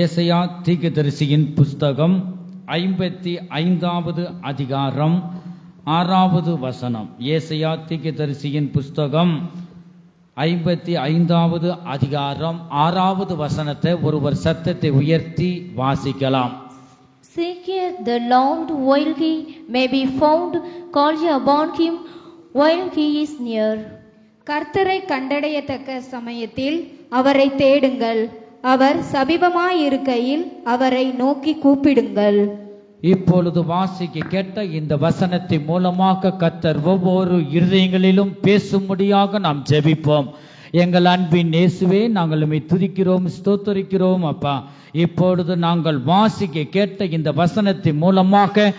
ஏசாயா தீர்க்கதரிசியின் புஸ்தகம் 55வது அதிகாரம் 6வது வசனம். ஏசாயா தீர்க்கதரிசியின் புஸ்தகம் 55வது அதிகாரம் 6வது வசனத்தை ஒருவர் சத்தத்தை உயர்த்தி வாசிக்கலாம். Seek ye the Lord while he may be found, call ye upon him while he is near. கர்த்தரை கண்டடையத்தக்க சமயத்தில் அவரை தேடுங்கள், அவர் சமீபமாயிருக்கையில் அவரை நோக்கி கூப்பிடுங்கள். இப்பொழுது வாசிக்க கேட்ட இந்த வசனத்தின் மூலமாக கர்த்தர் ஒவ்வொரு இருதயங்களிலும் பேசும்படியாக நாம் ஜெபிப்போம். எங்கள் அன்பின் இயேசுவே, நாங்கள் உம்மை துதிக்கிறோம், ஸ்தோத்தரிக்கிறோம் அப்பா. இப்பொழுது நாங்கள் வாசிக்க கேட்ட இந்த வசனத்தின் மூலமாக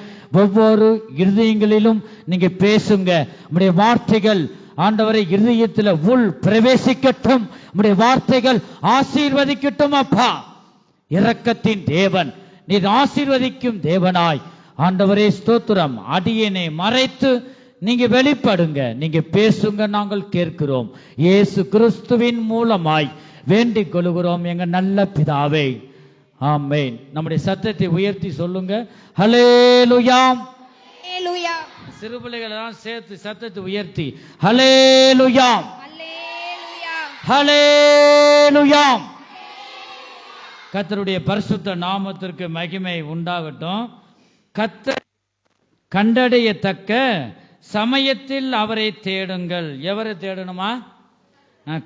ஒவ்வொரு இருதயங்களிலும் நீங்க பேசுங்க. உம்முடைய வார்த்தைகள் ஆண்டவரை இருதயத்தில் உள் பிரவேசிக்கட்டும். உம்முடைய வார்த்தைகள் ஆசீர்வதிக்கட்டும் அப்பா. இரக்கத்தின் தேவன், நீர் ஆசீர்வதிக்கும் தேவனாய் ஆண்டவரே ஸ்தோத்திரம். அடியனை மறைத்து நீங்க வெளிப்படுங்க, நீங்க பேசுங்க, நாங்கள் கேட்கிறோம். இயேசு கிறிஸ்துவின் மூலமாய் வேண்டிக் கொள்கிறோம் எங்க நல்ல பிதாவே, ஆமென். நம்முடைய சத்தத்தை உயர்த்தி சொல்லுங்க, ஹல்லேலூயா. ஹல்லேலூயா. சிறு பிள்ளைகளெல்லாம் சேர்த்து சத்தத்தை உயர்த்தி ஹல்லேலூயா, ஹல்லேலூயா, ஹல்லேலூயா. கர்த்தருடைய பரிசுத்த நாமத்திற்கு மகிமை உண்டாகட்டும். கர்த்தர் கண்டடையத்தக்க சமயத்தில் அவரை தேடுங்கள். எவரை தேடணுமா?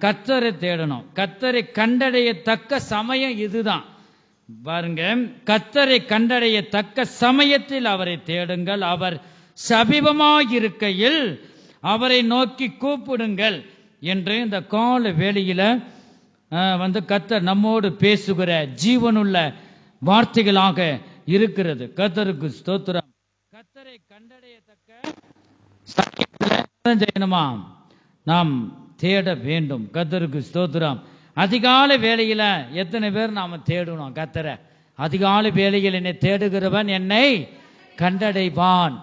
கர்த்தரை தேடணும். கர்த்தரை கண்டடையத்தக்க சமயம் இதுதான் பாருங்க. கர்த்தரை கண்டடையத்தக்க சமயத்தில் அவரை தேடுங்கள், அவர் சமீபமாயிருக்கையில் அவரை நோக்கி கூப்பிடுங்கள் என்று இந்த கால வேளையில கர்த்தர் நம்மோடு பேசுகிற ஜீவனுள்ள வார்த்தைகளாக இருக்கிறது. கர்த்தருக்கு ஸ்தோத்திரம். கர்த்தரை கண்டடையத்தக்க செய்யணுமா? நாம் தேட வேண்டும். கர்த்தருக்கு ஸ்தோத்திரம். அதிகாலை வேளையில எத்தனை பேர் நாம தேடணும் கர்த்தரை? அதிகாலை வேளையில் என்னை தேடுகிறவன் என்னை கண்டடைவான்.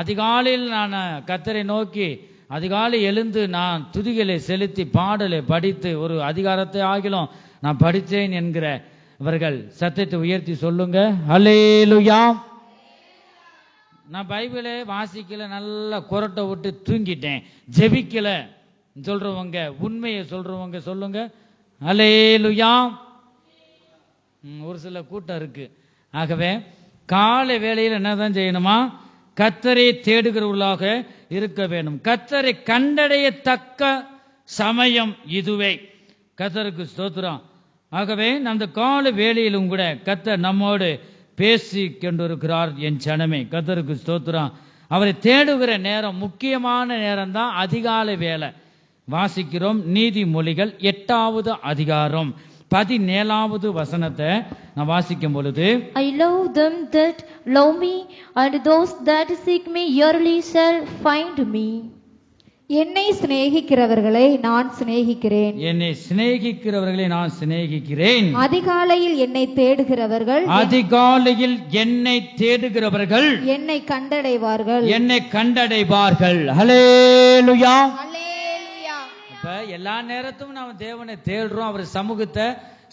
அதிகாலையில் நான் கர்த்தரை நோக்கி அதிகாலை எழுந்து நான் துதிகளை செலுத்தி பாடலை படித்து ஒரு அதிகாரத்தை ஆகிலும் நான் படித்தேன் என்கிற இவர்கள் சத்தத்தை உயர்த்தி சொல்லுங்க, ஹல்லேலூயா. நான் பைபிளை வாசிக்கல, நல்லா குரட்டை விட்டு தூங்கிட்டேன், ஜெபிக்கல சொல்றவங்க, உண்மையை சொல்றவங்க சொல்லுங்க, ஹல்லேலூயா. ஒரு சில கூட்டம் இருக்கு. ஆகவே காலை வேளையில் என்னதான் செய்யணுமா? கர்த்தரை தேடுகிறவர்களாக இருக்க வேண்டும். கர்த்தரை கண்டடையத்தக்க சமயம் இதுவே. கர்த்தருக்கு ஸ்தோத்திரம். ஆகவே அந்த கால வேளையிலும் கூட கர்த்தர் நம்மோடு பேசி கொண்டிருக்கிறார். என் ஜனமே, கர்த்தருக்கு ஸ்தோத்திரம். அவரை தேடுகிற நேரம் முக்கியமான நேரம் தான் அதிகாலை வேலை. வாசிக்கிறோம் நீதிமொழிகள் 8வது அதிகாரம் 17வது வசனத்தை நான் வாசிக்கும் பொழுது, I love them that love me, and those that seek me early shall find me. என்னை சிநேகிக்கிறவர்களை நான் சிநேகிக்கிறேன், என்னை சிநேகிக்கிறவர்களை நான் சிநேகிக்கிறேன். அதிகாலையில் என்னை தேடுகிறவர்கள், அதிகாலையில் என்னை தேடுகிறவர்கள் என்னை கண்டடைவார்கள், என்னை கண்டடைவார்கள். ஹல்லேலூயா. ஹல்லேலூயா. இப்ப எல்லா நேரத்தும் நாம் தேவனை தேடுறோம், அவர்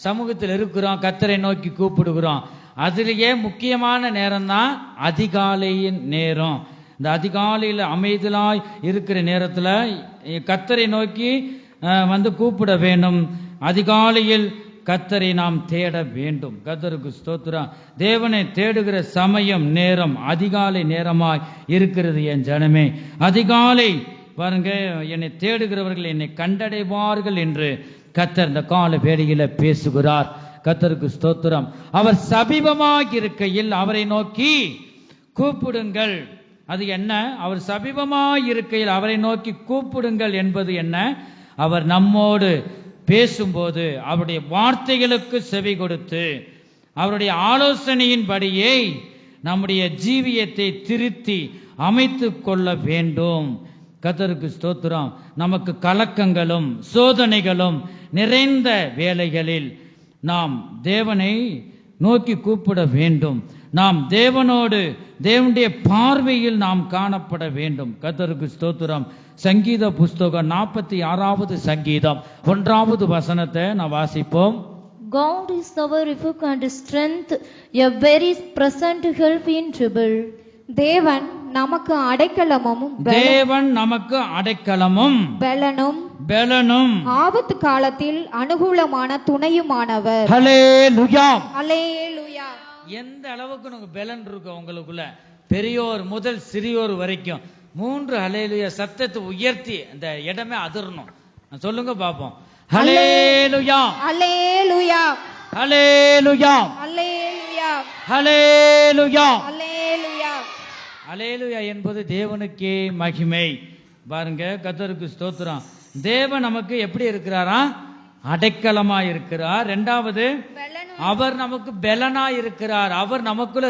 சமூகத்தில் இருக்கிறோம், கர்த்தரை நோக்கி கூப்பிடுகிறோம். அதுலயே முக்கியமான நேரம் தான் அதிகாலையின் நேரம். இந்த அதிகாலையில் அமைதலாய் இருக்கிற நேரத்துல கர்த்தரை நோக்கி கூப்பிட வேண்டும். அதிகாலையில் கர்த்தரை நாம் தேட வேண்டும். கர்த்தருக்கு ஸ்தோத்திரம். தேவனை தேடுகிற சமயம் நேரம் அதிகாலை நேரமாய் இருக்கிறது. என் ஜனமே, அதிகாலை பாருங்க, என்னை தேடுகிறவர்கள் என்னை கண்டடைவார்கள் என்று கர்த்தர் இந்த கால வேளையில பேசுகிறார். கர்த்தருக்கு ஸ்தோத்திரம். அவர் சமீபமாக இருக்கையில் அவரை நோக்கி கூப்பிடுங்கள். அது என்ன? அவர் சமீபமாக இருக்கையில் அவரை நோக்கி கூப்பிடுங்கள் என்பது என்ன? அவர் நம்மோடு பேசும்போது அவருடைய வார்த்தைகளுக்கு செவி கொடுத்து அவருடைய ஆலோசனையின்படியே நம்முடைய ஜீவியத்தை திருத்தி அமைத்து கொள்ள வேண்டும். கர்த்தருக்கு ஸ்தோத்திரம். நமக்கு கலக்கங்களும் சோதனைகளும் நிறைந்த வேளைகளில் நாம் தேவனை நோக்கி கூப்பிட வேண்டும். நாம் தேவனோடு தேவனுடைய பார்வையில் நாம் காணப்பட வேண்டும். கர்த்தருக்கு ஸ்தோத்திரம். சங்கீத புஸ்தகம் 46வது சங்கீதம் 1வது வசனத்தை நான் வாசிப்போம். God is our refuge and strength, a very present help in trouble. தேவன் நமக்கு அடைக்கலமும் தேவன் நமக்கு அடைக்கலமும் பலனும் பெலனும் ஆபத்து காலத்தில் அனுகூலமான துணையுமானவர். ஹல்லேலூயா. அல்லேலூயா. எந்த அளவுக்கு நமக்கு பெலன் இருக்கு உங்களுக்குள்ள, பெரியோர் முதல் சிறியோர் வரைக்கும் 3 ஹல்லேலூயா சத்தத்தை உயர்த்தி அந்த இடமே அதிரணும். சொல்லுங்க பாப்போம். ஹல்லேலூயா, அல்லேலூயா, ஹல்லேலூயா, அல்லேலூயா, ஹல்லேலூயா. அல்லேலூயா. ஹல்லேலூயா என்பது தேவனுக்கே மகிமை. பாருங்க, கர்த்தருக்கு ஸ்தோத்திரம். தேவன் நமக்கு எப்படி இருக்கிறாரா? அடைக்கலமா இருக்கிறார். 2வது, அவர் நமக்கு பெலனா இருக்கிறார். அவர் நமக்குள்ள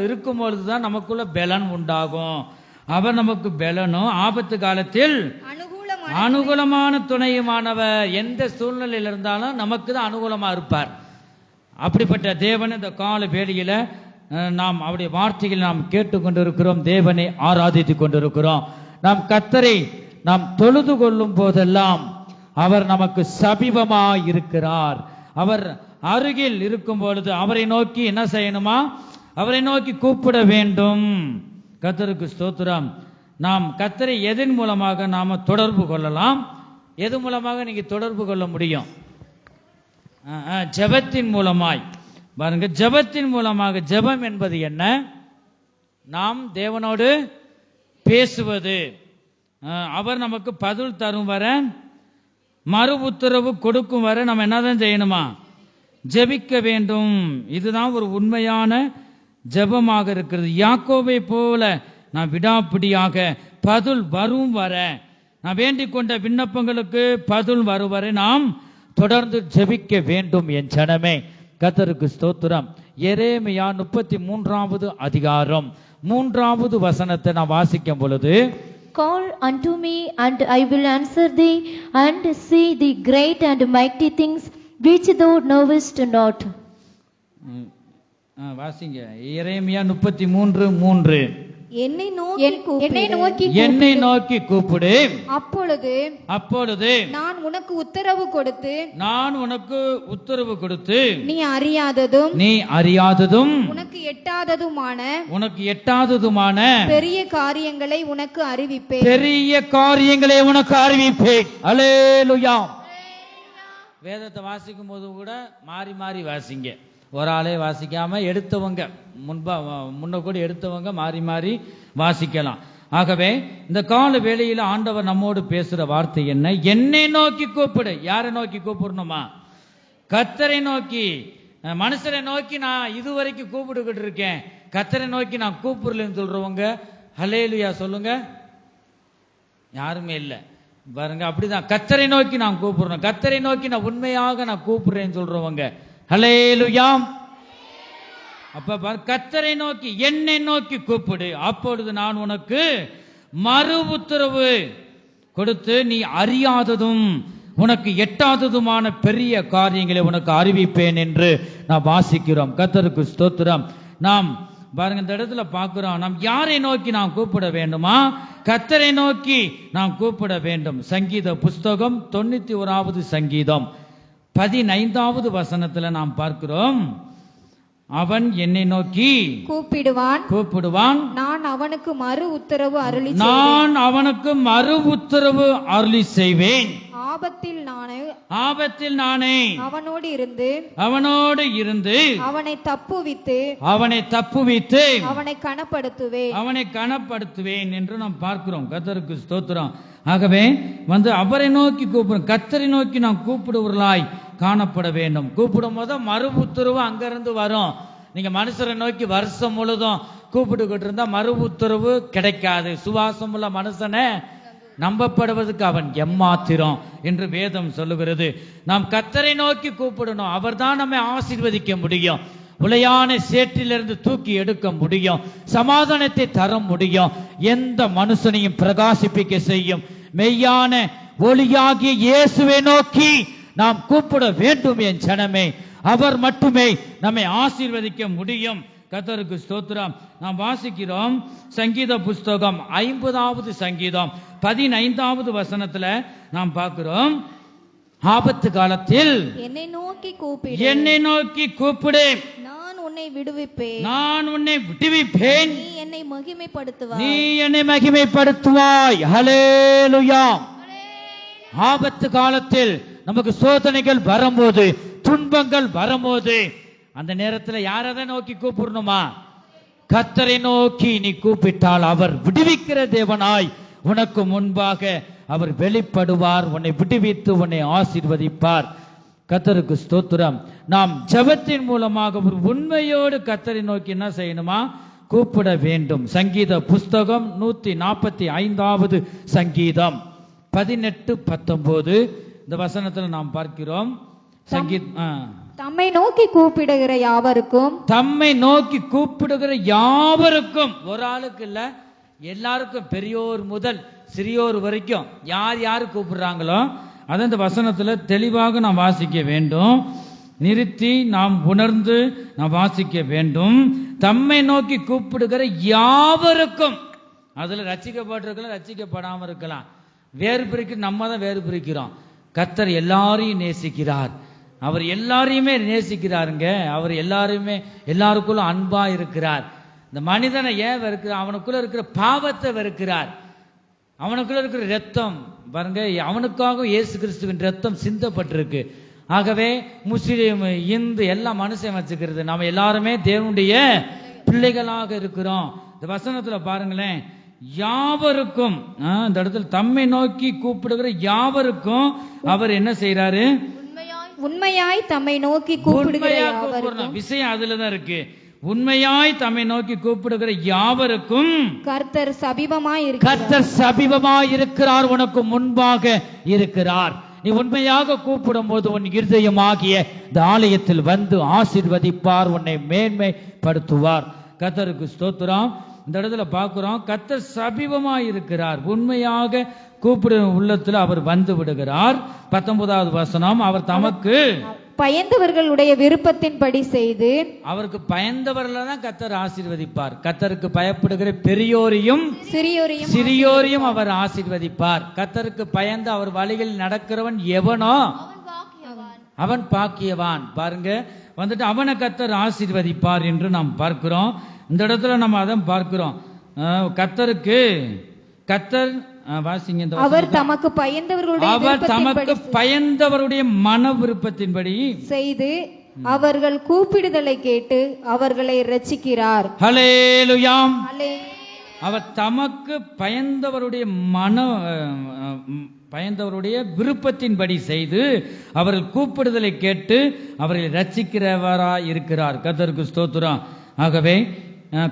இருக்கும் பொழுதுதான் நமக்குள்ள பெலன் உண்டாகும். அவர் நமக்கு பெலனும் ஆபத்து காலத்தில் அனுகூலமான துணையுமானவர். எந்த சூழ்நிலையில் இருந்தாலும் நமக்கு தான் அனுகூலமா இருப்பார். அப்படிப்பட்ட தேவன் இந்த கால வேளையில நாம் அவருடைய வார்த்தைகளை நாம் கேட்டுக்கொண்டிருக்கிறோம். தேவனை ஆராதித்துக் கொண்டிருக்கிறோம். நாம் கர்த்தரை நாம் தொழுது கொள்ளும் போதெல்லாம் அவர் நமக்கு சமீபமாய் இருக்கிறார். அவர் அருகில் இருக்கும் பொழுது அவரை நோக்கி என்ன செய்யணுமா? அவரை நோக்கி கூப்பிட வேண்டும். கர்த்தருக்கு ஸ்தோத்திரம். நாம் கர்த்தரை எதன் மூலமாக நாம தொடர்பு கொள்ளலாம்? எது மூலமாக நீங்க தொடர்பு கொள்ள முடியும்? ஜெபத்தின் மூலமாய். பாருங்க, ஜெபத்தின் மூலமாக. ஜெபம் என்பது என்ன? நாம் தேவனோடு பேசுவது. அவர் நமக்கு பதில் தரும் வர, மறு உத்தரவு கொடுக்கும் வரை நம்ம என்னதான் செய்யணுமா? ஜெபிக்க வேண்டும். இதுதான் ஒரு உண்மையான ஜெபமாக இருக்கிறது. யாக்கோபை போல நான் விடாப்பிடியாக பதில் வரும் வர, நான் வேண்டிக் கொண்ட விண்ணப்பங்களுக்கு பதில் வரும் வரை நாம் தொடர்ந்து ஜெபிக்க வேண்டும். என் ஜனமே, கர்த்தருக்கு ஸ்தோத்திரம். எரேமியா 33வது அதிகாரம் 3வது வசனத்தை நான் வாசிக்கும் பொழுது, Call unto me, and I will answer thee, and see the great and mighty things which thou knowest not. வாசிங்க. எரேமியா 33:3. என்னை நோக்கி கூப்பிடு, அப்பொழுது நான் உனக்கு உத்தரவு கொடுத்து நீ அறியாததும் உனக்கு எட்டாததுமான பெரிய காரியங்களை உனக்கு அறிவிப்பேன். அல்லேலூயா. வேதத்தை வாசிக்கும் போது கூட மாறி மாறி வாசிங்க. ஒரு ஆளே வாசிக்காம எடுத்தவங்க முன்ன கூட எடுத்தவங்க மாறி மாறி வாசிக்கலாம். ஆகவே இந்த கால வேளையில ஆண்டவர் நம்மோடு பேசுற வார்த்தை என்ன? என்னை நோக்கி கூப்பிடு. யாரை நோக்கி கூப்பிடணுமா? கர்த்தரை நோக்கி. மனுஷரை நோக்கி நான் இதுவரைக்கும் கூப்பிட்டுக்கிட்டு இருக்கேன், கர்த்தரை நோக்கி நான் கூப்பிடலன்னு சொல்றவங்க ஹல்லேலூயா சொல்லுங்க. யாருமே இல்லை. பாருங்க, அப்படிதான் கர்த்தரை நோக்கி நான் கூப்பிடுறேன், கர்த்தரை நோக்கி நான் உண்மையாக நான் கூப்பிடுறேன்னு சொல்றவங்க ஹல்லேலூயா. அப்ப கர்த்தரை நோக்கி, என்னை நோக்கி கூப்பிடு, அப்பொழுது நான் உனக்கு மறு உத்தரவு கொடுத்து நீ அறியாததும் உனக்கு எட்டாததுமான பெரிய காரியங்களை உனக்கு அறிவிப்பேன் என்று நாம் வாசிக்கிறோம். கர்த்தருக்கு ஸ்தோத்திரம். நாம் பாருங்க, இந்த இடத்துல பார்க்கிறோம், நாம் யாரை நோக்கி நாம் கூப்பிட வேண்டுமா? கர்த்தரை நோக்கி நாம் கூப்பிட வேண்டும். சங்கீத புஸ்தகம் 91வது சங்கீதம் 15வது வசனத்துல நாம் பார்க்கிறோம், அவன் என்னை நோக்கி கூப்பிடுவான், நான் அவனுக்கு மறு உத்தரவு அருளி செய்வேன். ஆபத்தில் நானே அவனோடு இருந்து அவனை தப்புவித்து அவனை கனப்படுத்துவேன் என்று நாம் பார்க்கிறோம். கர்த்தருக்கு ஸ்தோத்திரம். ஆகவே அவரை நோக்கி கூப்பிடும், கர்த்தரை நோக்கி நாம் கூப்பிடுவர்களாய் காணப்பட வேண்டும். கூப்பிடும் போது மறு உத்தரவு அங்கிருந்து வரும். நீங்க மனுஷரை நோக்கி வருஷம் முழுதும் கூப்பிட்டுக்கிட்டு இருந்தா மறு உத்தரவு கிடைக்காது. சுவாசம் உள்ள மனுஷனை நம்பப்படுவதற்கு அவன் எம்மாத்திரம் என்று வேதம் சொல்லுகிறது. நாம் கர்த்தரை நோக்கி கூப்பிடணும். அவர் தான் நம்மை ஆசீர்வதிக்க முடியும், உளையான சேற்றிலிருந்து தூக்கி எடுக்க முடியும், சமாதானத்தை தர முடியும், எந்த மனுஷனையும் பிரகாசிப்பிக்க செய்யும் மெய்யான ஒளியாகிய இயேசுவை நோக்கி நாம் கூப்பிட வேண்டும். என் ஜனமே, அவர் மட்டுமே நம்மை ஆசீர்வதிக்க முடியும். கர்த்தருக்கு ஸ்தோத்திரம். நாம் வாசிக்கிறோம் சங்கீத புஸ்தகம் 50வது சங்கீதம் 15வது வசனத்துல நாம் பார்க்கிறோம், ஆபத்து காலத்தில் என்னை நோக்கி கூப்பிடு, என்னை நோக்கி கூப்பிடு, நான் உன்னை விடுவிப்பேன், நான் உன்னை விடுவிப்பேன், நீ என்னை மகிமைப்படுத்துவாய். நீ என்னை மகிமைப்படுத்துவாய். ஹல்லேலூயா. ஆபத்து காலத்தில் நமக்கு சோதனைகள் வரும்போது, துன்பங்கள் வரும்போது, அந்த நேரத்தில் யாரை நோக்கி கூப்பிடணுமா? கர்த்தரை நோக்கி நீ கூப்பிட்டால் அவர் விடுவிக்கிற தேவனாய் உனக்கு முன்பாக அவர் வெளிப்படுவார், உன்னை விடுவித்து உன்னை ஆசீர்வதிப்பார். கர்த்தருக்கு ஸ்தோத்திரம். நாம் ஜெபத்தின் மூலமாக ஒரு உண்மையோடு கர்த்தரை நோக்கி என்ன செய்யணுமா? கூப்பிட வேண்டும். சங்கீத புஸ்தகம் 145வது சங்கீதம் 18-19 இந்த வசனத்தில் நாம் பார்க்கிறோம். தம்மை நோக்கி கூப்பிடுகிற யாவருக்கும், தம்மை நோக்கி கூப்பிடுகிற யாவருக்கும், ஒரு ஆளுக்கு இல்ல, எல்லாருக்கும், பெரியோர் முதல் சிறியோர் வரைக்கும் யார் யார் கூப்பிடுறாங்களோ அதை இந்த வசனத்துல தெளிவாக நாம் வாசிக்க வேண்டும். நிறுத்தி நாம் உணர்ந்து நாம் வாசிக்க வேண்டும். தம்மை நோக்கி கூப்பிடுகிற யாவருக்கும், அதுல ரட்சிக்கப்பட்டிருக்கலாம், ரட்சிக்கப்படாம இருக்கலாம், வேறு பிரிக்க நம்ம தான் வேறு பிரிக்கிறோம். கர்த்தர் எல்லாரையும் நேசிக்கிறார். அவர் எல்லாரையுமே நேசிக்கிறாருங்க. அவர் எல்லாருக்குள்ள அன்பா இருக்கிறார். இந்த மனிதனை ஏன் வெறுக்கிறார்? அவனுக்குள்ள இருக்கிற பாவத்தை வெறுக்கிறார். அவனுக்குள்ள இருக்கிற ரத்தம் பாருங்க, அவனுக்காக இயேசு கிறிஸ்துவின் ரத்தம் சிந்தப்பட்டிருக்கு. ஆகவே முஸ்லிம், இந்து எல்லாம் மனுஷன் வச்சுக்கிறது. நம்ம எல்லாருமே தேவனுடைய பிள்ளைகளாக இருக்கிறோம். இந்த வசனத்துல பாருங்களேன், யாவருக்கும், இந்த இடத்துல தம்மை நோக்கி கூப்பிடுகிற யாவருக்கும் அவர் என்ன செய்யறாரு? உண்மையாய் தம்மை நோக்கி கூப்பிடுகிற யாவருக்கும். விஷயம் அதுலதான் இருக்கு. உண்மையாய் தம்மை நோக்கி கூப்பிடுகிற யாவருக்கும் கர்த்தர் சமீபமாய் இருக்கிறார். கர்த்தர் சமீபமாய் இருக்கிறார், உனக்கு முன்பாக இருக்கிறார். நீ உண்மையாக கூப்பிடும் போது உன் இருதயமாகிய இந்த ஆலயத்தில் வந்து ஆசீர்வதிப்பார், உன்னை மேன்மைப்படுத்துவார். கர்த்தருக்கு ஸ்தோத்திரம். இந்த இடத்துல பார்க்கிறோம், கர்த்தர் சமீபமாய் இருக்கிறார். உண்மையாக கூப்பிடும் உள்ளத்துல அவர் வந்து விடுகிறார். 19வது வசனம், அவர் தமக்கு பயந்தவர்களுடைய விருப்பத்தின்படி செய்து, அவருக்கு பயந்தவர்கள் தான் கர்த்தர் ஆசீர்வதிப்பார். கர்த்தருக்கு பயப்படுகிற பெரியோரையும் சிறியோரையும் அவர் ஆசீர்வதிப்பார். கர்த்தருக்கு பயந்து அவர் வழிகளில் நடக்கிறவன் எவனோ அவன் பாக்கியவான். பாருங்க, வந்துட்டு அவனை கர்த்தர் ஆசீர்வதிப்பார் என்று நாம் பார்க்கிறோம். இந்த இடத்துல நம்ம அதான் பார்க்கிறோம். கர்த்தர் அவர் தமக்கு பயந்தவருடைய மன விருப்பத்தின்படி செய்து அவர்கள் கூப்பிடுதலை கேட்டு அவர்களை இரட்சிக்கிறார். ஹல்லேலூயா. அவர் தமக்கு பயந்தவருடைய விருப்பத்தின்படி செய்து அவர்கள் கூப்பிடுதலை கேட்டு அவர்களை இரட்சிக்கிறவராய் இருக்கிறார். கர்த்தருக்கு ஸ்தோத்திரம். ஆகவே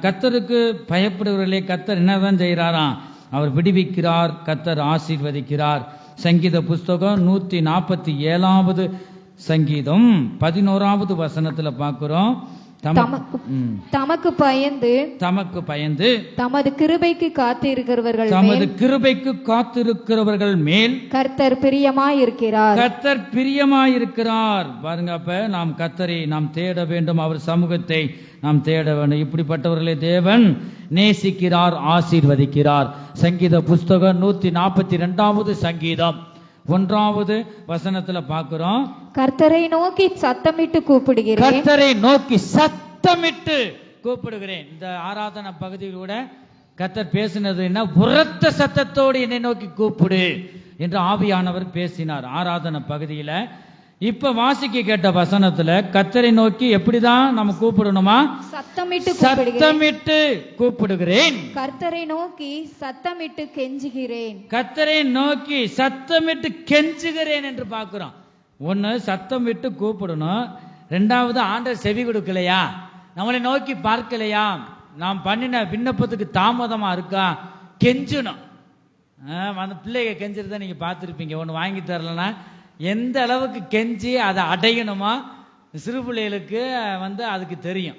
கர்த்தருக்கு பயப்படுவர்களே கர்த்தர் என்னதான் செய்கிறாராம்? அவர் விடுவிக்கிறார், கர்த்தர் ஆசீர்வதிக்கிறார். சங்கீத புஸ்தகம் 147வது சங்கீதம் 11வது வசனத்துல பார்க்கிறோம், தமக்கு பயந்து தமது கிருபைக்கு காத்திருக்கிறவர்கள் மேல் கர்த்தர் பிரியமாயிருக்கிறார். பாருங்க, அப்ப நாம் கர்த்தரை நாம் தேட வேண்டும், அவர் சமூகத்தை நாம் தேட வேண்டும். இப்படிப்பட்டவர்களை தேவன் நேசிக்கிறார், ஆசீர்வதிக்கிறார். சங்கீத புஸ்தகம் 142வது சங்கீதம் 1வது வசனத்துல பார்க்கிறோம், கர்த்தரை நோக்கி சத்தமிட்டு கூப்பிடுகிறேன். கர்த்தரை நோக்கி சத்தமிட்டு கூப்பிடுகிறேன். இந்த ஆராதனை பகுதியில் கூட கர்த்தர் பேசினது என்ன? உரத்த சத்தத்தோடு என்னை நோக்கி கூப்பிடு என்று ஆவியானவர் பேசினார் ஆராதனை பகுதியில. இப்ப வாசிக்க கேட்ட வசனத்துல கர்த்தரை நோக்கி எப்படிதான் நம்ம கூப்பிடணுமா? சத்தமிட்டு கூப்பிடுகிறேன். கர்த்தரை நோக்கி சத்தமிட்டு கெஞ்சுகிறேன். கர்த்தரை நோக்கி சத்தமிட்டு கெஞ்சுகிறேன் என்று பார்க்கிறோம். ஒன்னு, சத்தமிட்டு கூப்பிடணும். ரெண்டாவது, ஆண்டவர் செவி கொடுக்கலையா, நம்மளை நோக்கி பார்க்கலையா, நாம் பண்ணின விண்ணப்பத்துக்கு தாமதமா இருக்கா, கெஞ்சணும். அந்த பிள்ளைங்க கெஞ்சிருந்தா நீங்க பார்த்துருப்பீங்க. ஒன்னு வாங்கி தரலன்னா எந்த அளவுக்கு கெஞ்சி அதை அடையணுமா, சிறு பிள்ளைகளுக்கு அதுக்கு தெரியும்.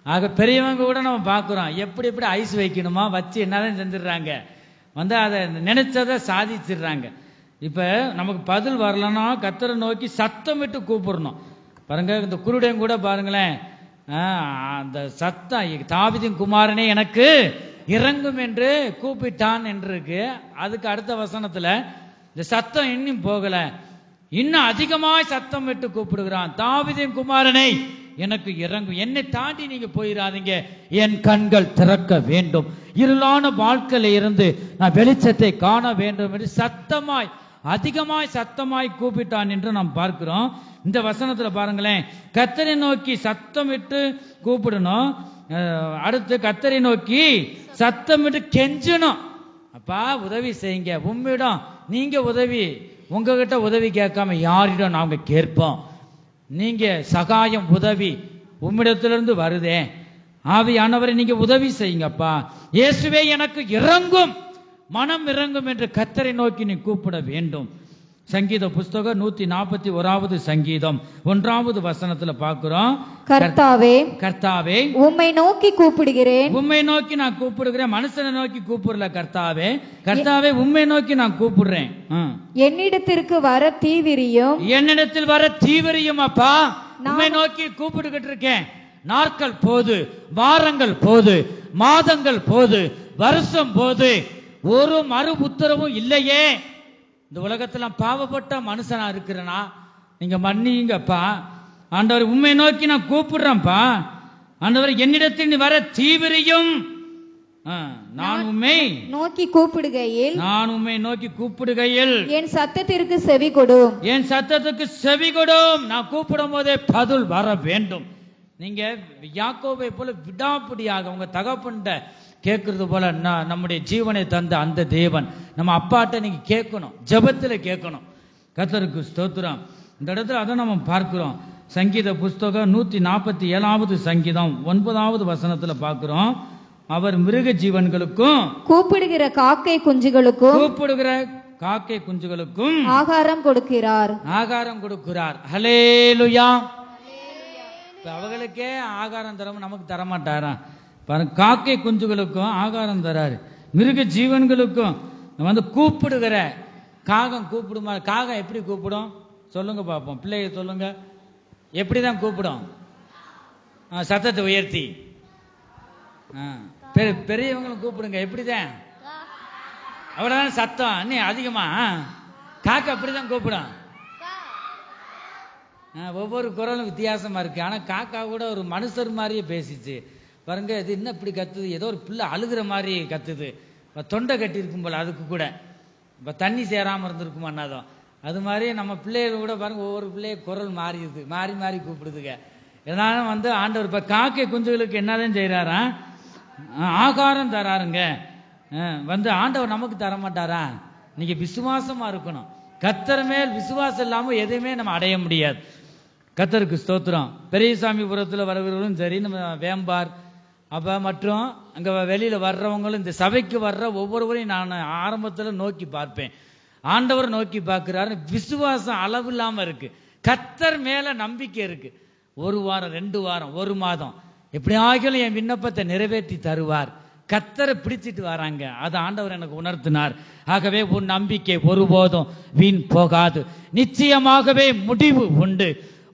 ஆக பெரியவங்க கூட நம்ம பார்க்குறோம், எப்படி எப்படி ஐஸ் வைக்கணுமா வச்சு என்னதான் செஞ்சிடறாங்க, அதை நினைச்சதை சாதிச்சிடுறாங்க. இப்ப நமக்கு பதில் வரலன்னா கர்த்தரை நோக்கி சத்தமிட்டு கூப்பிடணும். பாருங்க, இந்த குருடையும் கூட பாருங்களேன், அந்த சத்தம் தாவீதின் குமாரனே எனக்கு இறங்கும் என்று கூப்பிட்டான் என்று இருக்கு. அதுக்கு அடுத்த வசனத்துல இந்த சத்தம் இன்னும் போகல, இன்னும் அதிகமாய் சத்தம் விட்டு கூப்பிடுகிறான், தாவீதின் குமாரனை எனக்கு இறங்கும், என்னை தாண்டி நீங்க போயிடாதீங்க, என் கண்கள் திறக்க வேண்டும், இருளான வாழ்க்கையில இருந்து நான் வெளிச்சத்தை காண வேண்டும் என்று சத்தமாய் அதிகமாய் சத்தமாய் கூப்பிட்டான் என்று நாம் பார்க்கிறோம். இந்த வசனத்துல பாருங்களேன், கர்த்தரை நோக்கி சத்தமிட்டு கூப்பிடணும், அடுத்து கர்த்தரை நோக்கி சத்தமிட்டு கெஞ்சணும், அப்பா உதவி செய்யுங்க, உம்மிடம் நீங்க உதவி, உங்ககிட்ட உதவி கேட்காம யாரிடம் நாங்க கேட்போம், நீங்க சகாயம் உதவி உம்மிடத்திலிருந்து வருதே, ஆவியானவரை நீங்க உதவி செய்யுங்கப்பா, இயேசுவே எனக்கு இறங்கும், மனம் இறங்கும் என்று கர்த்தரை நோக்கி நீ கூப்பிட வேண்டும். சங்கீத புஸ்தகம் 141வது சங்கீதம் 1வது வசனத்துல பார்க்கிறோம், கர்த்தாவே கர்த்தாவே உம்மை நோக்கி கூப்பிடுகிறேன், உம்மை நோக்கி நான் கூப்பிடுகிறேன், மனுஷனை நோக்கி கூப்பிடல கர்த்தாவே, கர்த்தாவே உம்மை நோக்கி நான் கூப்பிடுறேன், என்னிடத்திற்கு வர தீவிரியும், என்னிடத்தில் வர தீவிரியும் அப்பா, உம்மை நோக்கி கூப்பிட்டுக்கிட்டு இருக்கேன், நாட்கள் போது, வாரங்கள் போது, மாதங்கள் போது, வருஷம் போது, ஒரு மறு உத்தரவும் இல்லையே, இந்த உலகத்துல பாவப்பட்ட மனுஷனா இருக்கிறனா, நீங்க மன்னிங்கப்பா ஆண்டவர், உம்மை நோக்கி நான் கூப்பிடுறேன்ப்பா ஆண்டவர், என்னிடத்தில் வர தீவிரியும், நான் உம்மை நோக்கி கூப்பிடுகையில், நான் உம்மை நோக்கி கூப்பிடுகையில் என் சத்தத்திற்கு செவி கொடும், என் சத்தத்துக்கு செவி கொடும், நான் கூப்பிடும் போதே பதில் வர வேண்டும். நீங்க யாக்கோபை போல விடாப்பிடியாக உங்க தகப்பன்ட கேட்கறது போல நம்முடைய ஜீவனை தந்த அந்த தேவன் நம்ம அப்பாட்ட நீங்க கேட்கணும், ஜெபத்துல கேட்கணும். கர்த்தருக்கு ஸ்தோத்திரம். இந்த இடத்துல அதை நம்ம பார்க்கிறோம். சங்கீத புஸ்தகம் 147வது சங்கீதம் 9வது வசனத்துல பார்க்கிறோம், அவர் மிருக ஜீவன்களுக்கும் கூப்பிடுகிற காக்கை குஞ்சுகளுக்கும், கூப்பிடுகிற காக்கை குஞ்சுகளுக்கும் ஆகாரம் கொடுக்கிறார், ஆகாரம் கொடுக்கிறார். ஹல்லேலூயா. அவங்களுக்கே ஆகாரம் தர நமக்கு தரமாட்டாரா பாருங்க, காக்கை குஞ்சுகளுக்கும் ஆகாரம் தராரு, மிருக ஜீவன்களுக்கும் வந்து கூப்பிடுகிற காகம் கூப்பிடுமா, காகம் எப்படி கூப்பிடும் சொல்லுங்க பார்ப்போம், பிள்ளைய சொல்லுங்க, எப்படிதான் கூப்பிடும், சத்தத்தை உயர்த்தி, பெரியவங்களும் கூப்பிடுங்க, எப்படிதான், அவ்வளவுதான் சத்தம், இன்னும் அதிகமா காக்கா அப்படிதான் கூப்பிடும். ஒவ்வொரு குரலும் வித்தியாசமா இருக்கு, ஆனா காக்கா கூட ஒரு மனுஷர் மாதிரியே பேசிச்சு பாருங்க, இது என்ன இப்படி கத்துது, ஏதோ ஒரு பிள்ளை அழுகிற மாதிரி கத்துது, தொண்டை கட்டி இருக்கும் போல, அதுக்கு கூட இப்ப தண்ணி சேராம இருந்திருக்குமா அண்ணாதான், அது மாதிரி நம்ம பிள்ளைகள் கூட பாருங்க, ஒவ்வொரு பிள்ளைய குரல் மாறிடுது, மாறி மாறி கூப்பிடுதுங்க. இதனால வந்து ஆண்டவர் இப்ப காக்கை குஞ்சுகளுக்கு என்னதான் செய்யறாரா, ஆகாரம் தராருங்க. வந்து ஆண்டவர் நமக்கு தர மாட்டாரா, நீங்க விசுவாசமா இருக்கணும், கர்த்தர் மேல் விசுவாசம் இல்லாம எதையுமே நம்ம அடைய முடியாது. கர்த்தருக்கு ஸ்தோத்திரம். பெரியசாமிபுரத்துல வருகிறவர்களும் சரி, நம்ம வேம்பார் அப்ப மற்றும் அங்க வெளியில வர்றவங்களும், இந்த சபைக்கு வர்ற ஒவ்வொருவரையும் நான் ஆரம்பத்துல நோக்கி பார்ப்பேன், ஆண்டவர் நோக்கி பார்க்கிறாரு, விசுவாசம் அளவு இல்லாம இருக்கு, கர்த்தர் மேல நம்பிக்கை இருக்கு. ஒரு வாரம், 2 வாரம், 1 மாதம், எப்படியாகிலும் என் விண்ணப்பத்தை நிறைவேற்றி தருவார், கர்த்தரை பிடிச்சிட்டு வராங்க, அது ஆண்டவர் எனக்கு உணர்த்தினார். ஆகவே உன் நம்பிக்கை ஒருபோதும் வீண் போகாது, நிச்சயமாகவே முடிவு உண்டு,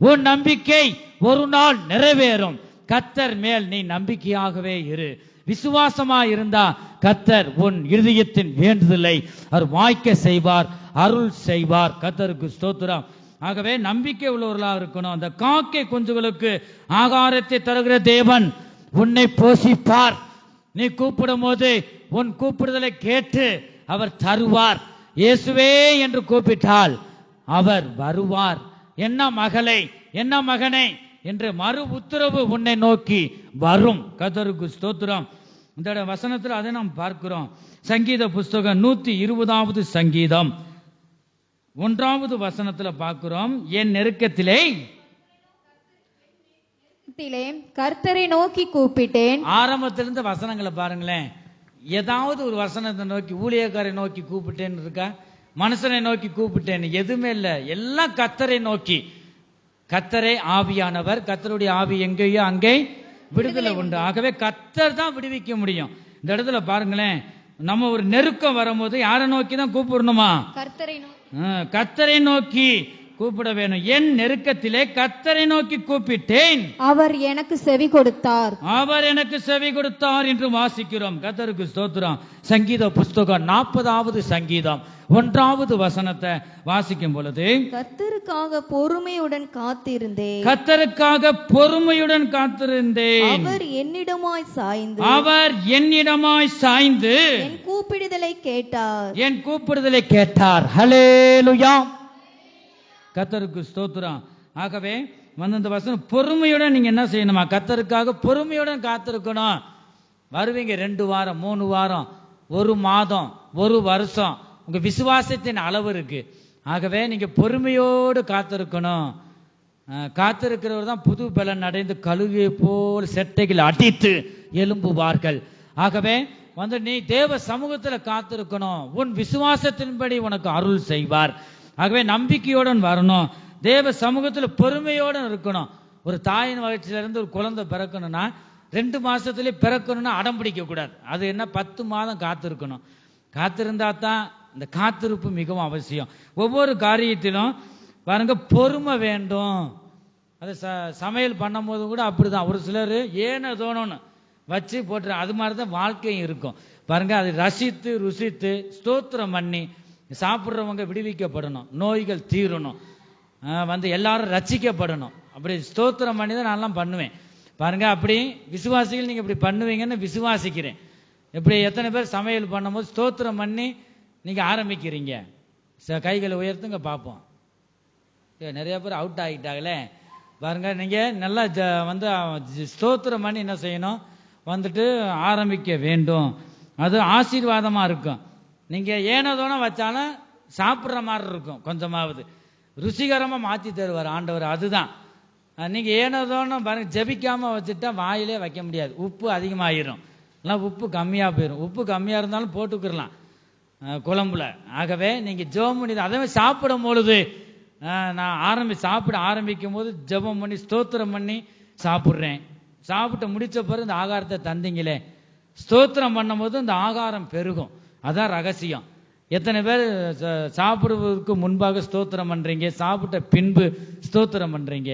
உன் நம்பிக்கை ஒரு நாள் நிறைவேறும், கர்த்தர் மேல் நீ நம்பிக்கையாகவே இரு, விசுவாசமா இருந்தா கர்த்தர் உன் இருதயத்தின் வேண்டுதலை அவர் வாய்க்க செய்வார், அருள் செய்வார். கர்த்தருக்கு ஸ்தோத்திரம். ஆகவே நம்பிக்கை உள்ளவர்களாக இருக்கணும். அந்த காக்கை குஞ்சுகளுக்கு ஆகாரத்தை தருகிற தேவன் உன்னை போஷிப்பார். நீ கூப்பிடும் போது உன் கூப்பிடுதலை கேட்டு அவர் தருவார். இயேசுவே என்று கூப்பிட்டால் அவர் வருவார். என்ன மகளே, என்ன மகனே என்று மறு உத்தரவு உன்னை நோக்கி வரும். கர்த்தருக்கு ஸ்தோத்திரம். இந்த வசனத்தில் அதை நாம் பார்க்கிறோம். சங்கீத புஸ்தகம் 120வது சங்கீதம் 1வது வசனத்துல பார்க்கிறோம், என் நெருக்கத்திலே கர்த்தரை நோக்கி கூப்பிட்டேன். ஆரம்பத்திலிருந்து வசனங்களை பாருங்களேன், ஏதாவது ஒரு வசனத்தை நோக்கி, ஊழியக்காரை நோக்கி கூப்பிட்டேன்னு இருக்கா, மனுஷனை நோக்கி கூப்பிட்டேன்னு எதுவுமே இல்லை, எல்லாம் கர்த்தரை நோக்கி. கர்த்தரே ஆவியானவர், கர்த்தருடைய ஆவி எங்கேயோ அங்கே விடுதலை உண்டு. ஆகவே கர்த்தர் தான் விடுவிக்க முடியும். இந்த இடத்துல பாருங்களேன், நம்ம ஒரு நெருக்கம் வரும்போது யாரை நோக்கி தான் கூப்பிடணுமா, கர்த்தரை கர்த்தரை நோக்கி கூப்பிட வேணும். என் நெருக்கத்திலே கர்த்தரை நோக்கி கூப்பிட்டேன், அவர் எனக்கு செவி கொடுத்தார். அவர் எனக்கு செவி கொடுத்தார் என்று வாசிக்கிறோம். கர்த்தருக்கு ஸ்தோத்திரம். சங்கீத புஸ்தகம் 40வது சங்கீதம் 1வது வசனத்தை வாசிக்கும் பொழுது, கர்த்தருக்காக பொறுமையுடன் காத்திருந்தேன், கர்த்தருக்காக பொறுமையுடன் காத்திருந்தேன், அவர் என்னிடமாய் சாய்ந்து, அவர் என்னிடமாய் சாய்ந்து என் கூப்பிடுதலை கேட்டார், என் கூப்பிடுதலை கேட்டார். ஹல்லேலூயா. கர்த்தருக்கு ஸ்தோத்திரம். ஆகவே இந்த வசனம் பொறுமையுடன் நீங்க என்ன செய்யணுமா? கர்த்தருக்காக பொறுமையுடன் காத்திருக்கணும். வருவீங்க 2 வாரம் 3 வாரம் 1 மாதம் 1 வருஷம், உங்க விசுவாசத்தின் அளவு இருக்கு. ஆகவே நீங்க பொறுமையோடு காத்திருக்கணும். காத்திருக்கிறவர் தான் புது பலன் அடைந்து கழுகை போல் செட்டைகள் அடித்து எழும்புவார்கள். ஆகவே நீ தேவ சமூகத்துல காத்திருக்கணும். உன் விசுவாசத்தின்படி உனக்கு அருள் செய்வார். ஆகவே நம்பிக்கையோடன் வரணும். தேவ சமூகத்துல பொறுமையோடு இருக்கணும். ஒரு தாயின் வயிற்றிலிருந்து ஒரு குழந்தை பிறக்கணும்னா 2 மாசத்திலே பிறக்கணும்னா அடம் பிடிக்க கூடாது. அது என்ன 10 மாதம் காத்திருக்கணும். காத்திருந்தா தான் இந்த காத்திருப்பு மிகவும் அவசியம். ஒவ்வொரு காரியத்திலும் பாருங்க பொறுமை வேண்டும். அது சமையல் பண்ணும் போது கூட அப்படிதான். ஒரு சிலர் ஏன தோணும்னு வச்சு போட்டு அது மாதிரி தான் வாழ்க்கையும் இருக்கும். பாருங்க, அது ரசித்து ருசித்து ஸ்தோத்திரம் பண்ணி சாப்பிட்றவங்க விடுவிக்கப்படணும், நோய்கள் தீரணும், எல்லாரும் ரட்சிக்கப்படணும். அப்படி ஸ்தோத்திரம் பண்ணி தான் நான்லாம் பண்ணுவேன். பாருங்க, அப்படி விசுவாசிகள் நீங்க இப்படி பண்ணுவீங்கன்னு விசுவாசிக்கிறேன். இப்படி எத்தனை பேர் சமையல் பண்ணும்போது ஸ்தோத்திரம் பண்ணி நீங்க ஆரம்பிக்கிறீங்க? கைகளை உயர்த்துங்க பார்ப்போம். நிறைய பேர் அவுட் ஆகிட்டாங்களே. பாருங்க, நீங்க நல்லா ஸ்தோத்திரம் பண்ணி என்ன செய்யணும்? ஆரம்பிக்க வேண்டும். அது ஆசீர்வாதமா இருக்கும். நீங்க ஏனதோன வச்சாலும் சாப்பிட்ற மாதிரி இருக்கும். கொஞ்சமாவது ருசிகரமா மாத்தி தருவார் ஆண்டவர். அதுதான் நீங்க ஏனதோன பாருங்க, ஜெபிக்காம வச்சுட்டா வாயிலே வைக்க முடியாது. உப்பு அதிகமாயிரும், இல்லை உப்பு கம்மியா போயிடும். உப்பு கம்மியா இருந்தாலும் போட்டுக்கிடலாம் குழம்புல. ஆகவே நீங்க ஜெபம் பண்ணி அதே மாதிரி சாப்பிடும் பொழுது நான் சாப்பிட ஆரம்பிக்கும் போது ஜெபம் பண்ணி ஸ்தோத்திரம் பண்ணி சாப்பிட்றேன். சாப்பிட்டு முடிச்ச பிறகு இந்த ஆகாரத்தை தந்தீங்களே, ஸ்தோத்திரம் பண்ணும் போது இந்த ஆகாரம் பெருகும். அதான் ரகசியம். எத்தனை பேர் சாப்பிடுவதற்கு முன்பாக ஸ்தோத்திரம் பண்றீங்க? சாப்பிட்ட பின்பு ஸ்தோத்திரம் பண்றீங்க?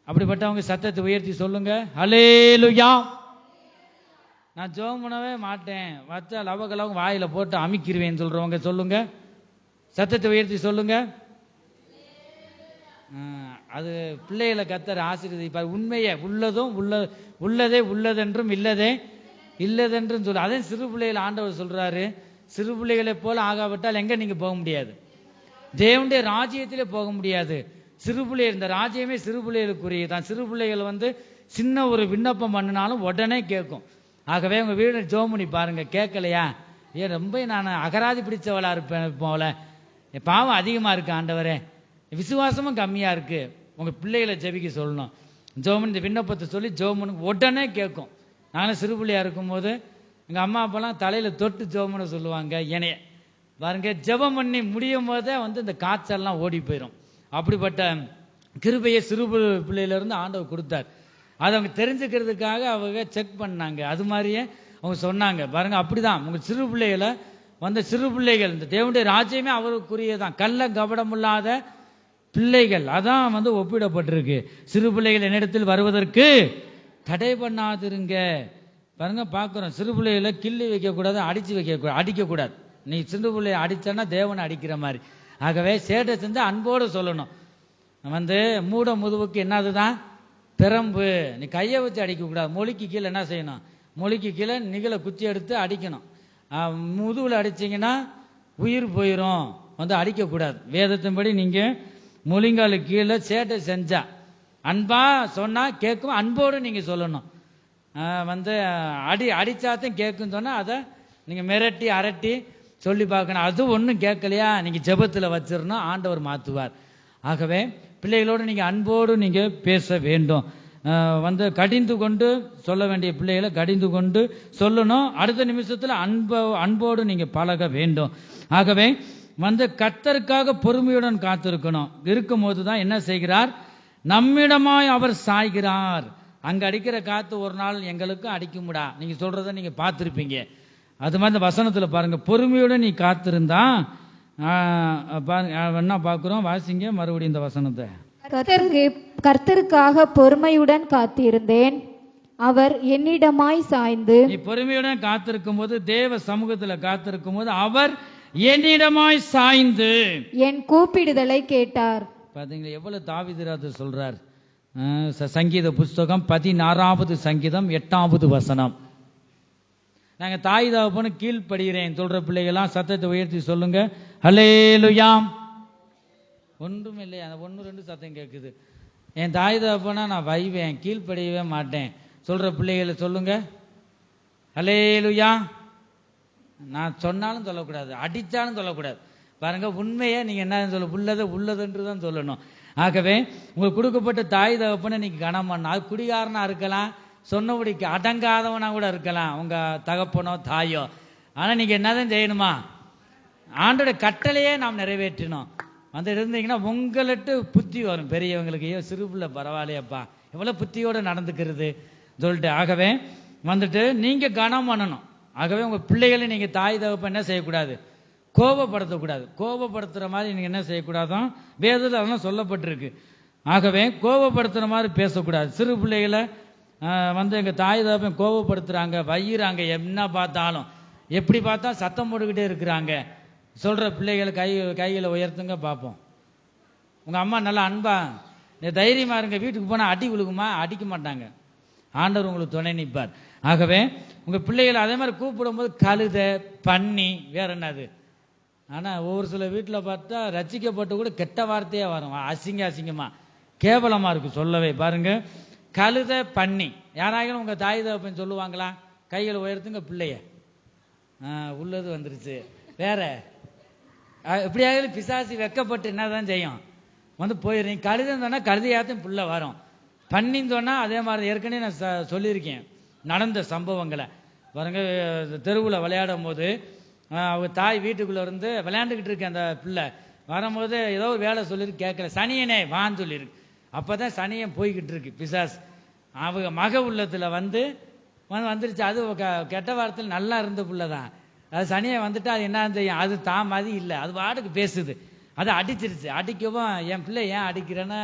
அப்படிப்பட்டவங்க சத்தத்தை உயர்த்தி சொல்லுங்க, ஹல்லேலூயா. நான் ஜெபம் பண்ணவே மாட்டேன், வச்சா லவகலவங்க வாயில போட்டு அமிக்கிருவேன்னு சொல்றவங்க சொல்லுங்க, சத்தத்தை உயர்த்தி சொல்லுங்க. அது பிள்ளைகளை கர்த்தர் ஆசீர்வதிப்பார். உண்மையை உள்ளதும் உள்ளதே உள்ளதென்றும் இல்லதே இல்லதென்றும் சொல்ல. அதே சிறு பிள்ளைகள் ஆண்டவர் சொல்றாரு, சிறு பிள்ளைகளை போல ஆகாவிட்டால் எங்க நீங்க போக முடியாது? தேவனுடைய ராஜ்யத்திலே போக முடியாது. சிறு பிள்ளைகள், இந்த ராஜ்யமே சிறு பிள்ளைகளுக்குரிய தான். சிறு பிள்ளைகள் சின்ன ஒரு விண்ணப்பம் பண்ணினாலும் உடனே கேட்கும். ஆகவே உங்க வீடு ஜெபம் பண்ணி பாருங்க. கேட்கலையா? ஏன் ரொம்ப நான் அகராதி பிடிச்சவளா இருப்பேன் போல, பாவம் அதிகமா இருக்கு ஆண்டவரே, விசுவாசமும் கம்மியா இருக்கு. உங்க பிள்ளைகளை ஜெபிக்க சொல்லணும். ஜெபம் இந்த விண்ணப்பத்தை சொல்லி ஜெபம் உடனே கேட்கும். நானும் சிறு பிள்ளையா இருக்கும்போது எங்க அம்மா அப்பெல்லாம் தலையில தொட்டு ஜெபம்னு சொல்லுவாங்க. என்னைய பாருங்க, ஜெபம் பண்ணி முடியும் போதே இந்த காய்ச்சல்லாம் ஓடி போயிடும். அப்படிப்பட்ட கிருபையை சிறு பிள்ளையில இருந்து ஆண்டவர் கொடுத்தார். அதை அவங்க தெரிஞ்சுக்கிறதுக்காக அவங்க செக் பண்ணாங்க. அது மாதிரியே அவங்க சொன்னாங்க. பாருங்க, அப்படிதான் உங்க சிறு பிள்ளைகளை சிறு பிள்ளைகள், இந்த தேவனுடைய ராஜ்யமே அவருக்குரியதான். கள்ள கபடமில்லாத பிள்ளைகள் அதான் ஒப்பிடப்பட்டிருக்கு. சிறு பிள்ளைகள் என்னிடத்தில் வருவதற்கு தடை பண்ணாதிருங்க. பாருங்க, பார்க்கிறோம் சிறு பிள்ளைகளை கிள்ளி வைக்க கூடாது, அடிச்சு அடிக்க கூடாது. நீ சிறு பிள்ளைய அடிச்சன்னா தேவனை அடிக்கிற மாதிரி. ஆகவே சேட்டை செஞ்சு அன்போடு சொல்லணும். மூட முதுவுக்கு என்னதுதான் பிரம்பு. நீ கையை வச்சு அடிக்க கூடாது. மொழிக்கு கீழே என்ன செய்யணும்? மொழிக்கு கீழே நிகழ குச்சி எடுத்து அடிக்கணும். முதுகுல அடிச்சீங்கன்னா உயிர் போயிடும். அடிக்கக்கூடாது. வேதத்தின்படி நீங்க மொழிங்காலு கீழே சேட்டை செஞ்சா அன்பா சொன்னா கேட்கும். அன்போடு நீங்க சொல்லணும். அடிச்சாத்தையும் கேட்கும் சொன்னா அதை நீங்க மிரட்டி அரட்டி சொல்லி பார்க்கணும். அது ஒன்றும் கேட்கலையா, நீங்க ஜெபத்துல வச்சிடணும், ஆண்டவர் மாத்துவார். ஆகவே பிள்ளைகளோடு நீங்க அன்போடு நீங்க பேச வேண்டும். கடிந்து கொண்டு சொல்ல வேண்டிய பிள்ளைகளை கடிந்து கொண்டு சொல்லணும். அடுத்த நிமிஷத்துல அன்போடு நீங்க பழக வேண்டும். ஆகவே கர்த்தருக்காக பொறுமையுடன் காத்திருக்கணும். இருக்கும் போதுதான் என்ன செய்கிறார்? நம்மிடமாய் அவர் சாய்கிறார். அங்க அடிக்கிற காத்து ஒரு நாள் எங்களுக்கும் அடிக்கும்டா. நீங்க சொல்றத நீங்க பார்த்திருப்பீங்க. அது மாதிரி இந்த வசனத்துல பாருங்க, பொறுமையுடன் நீ காத்திருந்தா என்ன பார்க்கிறோம்? வாசிங்க மறுபடியும் இந்த வசனத்தை. கர்த்தருக்காக பொறுமையுடன் காத்திருந்தேன், அவர் என்னிடமாய் சாய்ந்து. நீ பொறுமையுடன் காத்திருக்கும் போது, தேவ சமூகத்துல காத்திருக்கும் போது அவர் என்னிடமாய் சாய்ந்து என் கூப்பிடுதலை கேட்டார். பாத்தீங்களா எவ்வளவு தாவீது சொல்றார். சங்கீத புஸ்தகம் 16வது சங்கீதம் 8வது வசனம். நாங்க தாய் தகப்பனு கீழ்ப்படுகிறேன் சொல்ற பிள்ளைகளாம் சத்தத்தை உயர்த்தி சொல்லுங்க. ஹல்லேலூயா. ஒன்றும் இல்லையா? அந்த 1-2 சத்தம் கேட்குது. என் தாய் தகப்பனா நான் வைவேன், கீழ்ப்படியவே மாட்டேன் சொல்ற பிள்ளைகளை சொல்லுங்க. ஹல்லேலூயா. நான் சொன்னாலும் சொல்லக்கூடாது, அடிச்சாலும் சொல்லக்கூடாது. பாருங்க, உண்மையை நீங்க என்ன சொல்ல, உள்ளதென்று தான் சொல்லணும். ஆகவே உங்களுக்கு கொடுக்கப்பட்ட தாய் தகப்பனை நீங்க கனம் பண்ண. அது குடிகாரனா இருக்கலாம், சொன்னபடிக்கு அடங்காதவனா கூட இருக்கலாம் உங்க தகப்பனோ தாயோ. ஆனா நீங்க என்னதான் செய்யணுமா? ஆண்டோட கட்டளையே நாம் நிறைவேற்றணும். வந்து இருந்தீங்கன்னா உங்கள்ட்டு புத்தி வரும். பெரியவங்களுக்கு ஐயோ சிறு பிள்ளை பரவாயில்லையப்பா எவ்வளவு புத்தியோட நடந்துக்கிறது சொல்லிட்டு. ஆகவே வந்துட்டு நீங்க கனம் பண்ணணும். ஆகவே உங்க பிள்ளைகளை நீங்க தாய் தகப்பன் என்ன செய்யக்கூடாது? கோபப்படுத்தக்கூடாது. கோபப்படுத்துற மாதிரி நீங்க என்ன செய்யக்கூடாதான்? வேதத்தில் அதெல்லாம் சொல்லப்பட்டிருக்கு. ஆகவே கோபப்படுத்துற மாதிரி பேசக்கூடாது. சிறு பிள்ளைகளை வந்து எங்க தாய் தகப்பன் கோபப்படுத்துறாங்க, வையிறாங்க, என்ன பார்த்தாலும் எப்படி பார்த்தா சத்தம் போட்டுக்கிட்டே இருக்கிறாங்க சொல்ற பிள்ளைகளை கைகளை உயர்த்துங்க பார்ப்போம். உங்க அம்மா நல்லா அன்பா தைரியமா இருங்க, வீட்டுக்கு போனா அடி விழுகுமா? அடிக்க மாட்டாங்க. ஆண்டவர் உங்களுக்கு துணை நிற்பார். ஆகவே உங்க பிள்ளைகளை அதே மாதிரி கூப்பிடும் போது கழுத, பன்னி, வேற என்னது? ஆனா ஒவ்வொரு சில வீட்டில் பார்த்தா ரசிக்கப்பட்டு கூட கெட்ட வார்த்தையா வரும், அசிங்கமா கேவலமா இருக்கு சொல்லவே. பாருங்க, கழுத, பன்னி. யாராகிலும் உங்க தாய் தகப்பன் சொல்லுவாங்களா? கைகளை உயர்த்துங்க பிள்ளைய. உள்ளது வந்துருச்சு. வேற எப்படியாவது பிசாசி வெக்கப்பட்டு என்னதான் செய்யும்? வந்து போயிடுறீங்க. கழுதன்னு சொன்னா கழுதையாத்தையும் புள்ள வரும். பண்ணின்னு சொன்னா அதே மாதிரி ஏற்கனவே நான் சொல்லியிருக்கேன் நடந்த சம்பவங்களை. பாருங்க, தெருவில் விளையாடும் போது அவங்க தாய் வீட்டுக்குள்ள இருந்து விளையாண்டுக்கிட்டு இருக்கு. அந்த பிள்ளை வரும்போது ஏதோ ஒரு வேலை சொல்லியிருக்கு, கேட்கல. சனியனே வான்னு சொல்லியிருக்கு. அப்பதான் சனியன் போய்கிட்டு இருக்கு பிசாஸ். அவங்க மக உள்ளத்துல வந்துருச்சு. அது கெட்ட வார்த்தையில் நல்லா இருந்த பிள்ளைதான். அது சனியை வந்துட்டு அது என்ன செய்யும்? அது தான் மதி இல்லை, அது வாட்டுக்கு பேசுது. அதை அடிச்சிருச்சு. அடிக்கவும் என் பிள்ளை ஏன் அடிக்கிறேன்னு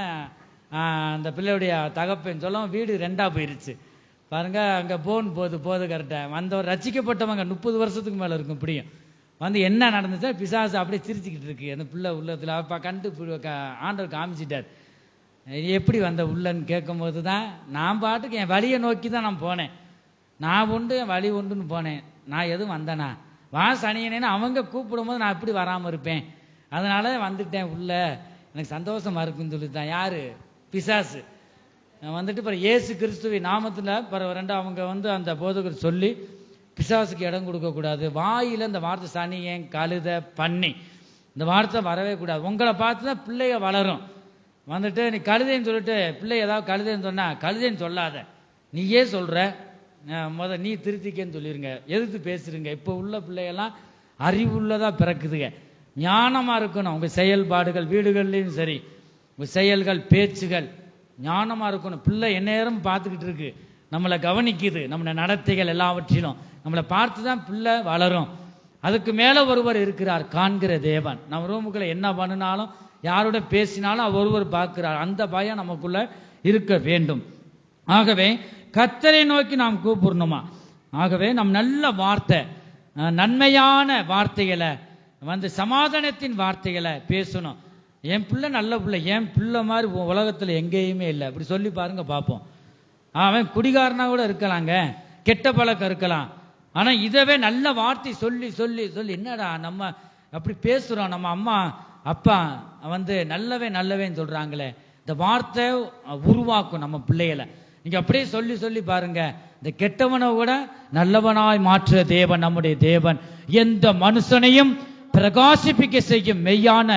அந்த பிள்ளையுடைய தகப்பன் சொல்லவும் வீடு 2ஆ போயிருச்சு. பாருங்க, அங்க போது கரெக்டா வந்தவர் ரசிக்கப்பட்டவங்க 30 வருஷத்துக்கு மேல இருக்கும். இப்படியும் வந்து என்ன நடந்துச்சா பிசாசு அப்படியே சிரிச்சுக்கிட்டு இருக்கு அந்த பிள்ளை உள்ளத்துல. அப்ப கண்டு ஆண்டவர் காமிச்சிட்டார். எப்படி வந்த உள்ளன்னு கேட்கும் போதுதான் நான் பாட்டுக்கு என் வழியை நோக்கி தான் நான் போனேன். நான் உண்டு என் வழி உண்டுன்னு போனேன். நான் எதுவும் வந்தேனா? வா சனியனேன்னு அவங்க கூப்பிடும் போது நான் எப்படி வராம இருப்பேன்? அதனால வந்துட்டேன் உள்ள, எனக்கு சந்தோஷமா இருக்குன்னு சொல்லித்தான். யாரு? பிசாசு வந்துட்டு பிற இயேசு கிறிஸ்துவை நாமத்துல ரெண்டு அவங்க அந்த போதகர் சொல்லி பிசாசுக்கு இடம் கொடுக்க கூடாது. வாயில இந்த வார்த்தை சனியன், கழுத, பன்னி இந்த வார்த்தை வரவே கூடாது. உங்களை பார்த்துதான் பிள்ளைய வளரும். வந்துட்டு நீ கழுதைன்னு சொல்லிட்டு பிள்ளை ஏதாவது கழுதைன்னு சொன்னா கழுதைன்னு சொல்லாத, நீயே சொல்ற, நீ திருத்திக்கன்னு சொல்லிருங்க, எதிர்த்து பேசுறீங்க. இப்போ உள்ள பிள்ளையெல்லாம் அறிவுள்ளதா பிறக்குதுங்க, ஞானமா இருக்கணும். உங்க செயல்பாடுகள் வீடுகள்லையும் சரி, உங்க செயல்கள் பேச்சுகள் ஞானமா இருக்கணும். பிள்ளை எந்நேரம் பார்த்துக்கிட்டு இருக்கு, நம்மளை கவனிக்குது, நம்மளை நடத்தைகள் எல்லாவற்றிலும் நம்மளை பார்த்துதான் பிள்ளை வளரும். அதுக்கு மேல ஒருவர் இருக்கிறார், காண்கிற தேவன். நம்ம ரூமுக்குள்ள என்ன பண்ணினாலும் யாரோட பேசினாலும் ஒருவர் பார்க்கிறார். அந்த பயம் நமக்குள்ள இருக்க வேண்டும். ஆகவே கர்த்தரை நோக்கி நாம் கூப்பிடணுமா? ஆகவே நம் நல்ல வார்த்தை, நன்மையான வார்த்தைகளை சமாதானத்தின் வார்த்தைகளை பேசணும். என் பிள்ளை நல்ல பிள்ளை, என் பிள்ளை மாதிரி உலகத்துல எங்கேயுமே இல்லை. அப்படி சொல்லி பாருங்க பார்ப்போம். அவன் குடிகாரனா கூட இருக்கலாங்க, கெட்ட பழக்கம் இருக்கலாம். ஆனா இதவே நல்ல வார்த்தை சொல்லி சொல்லி சொல்லி என்னடா நம்ம அப்படி பேசுறோம், நம்ம அம்மா அப்பா நல்லவேன்னு சொல்றாங்களே, இந்த வார்த்தை உருவாக்கும் நம்ம பிள்ளைகளை. நீங்க அப்படியே சொல்லி சொல்லி பாருங்க, இந்த கெட்டவனை கூட நல்லவனாய் மாற்ற தேவன் நம்முடைய தேவன். எந்த மனுஷனையும் பிரகாசிப்பிக்க செய்யும் மெய்யான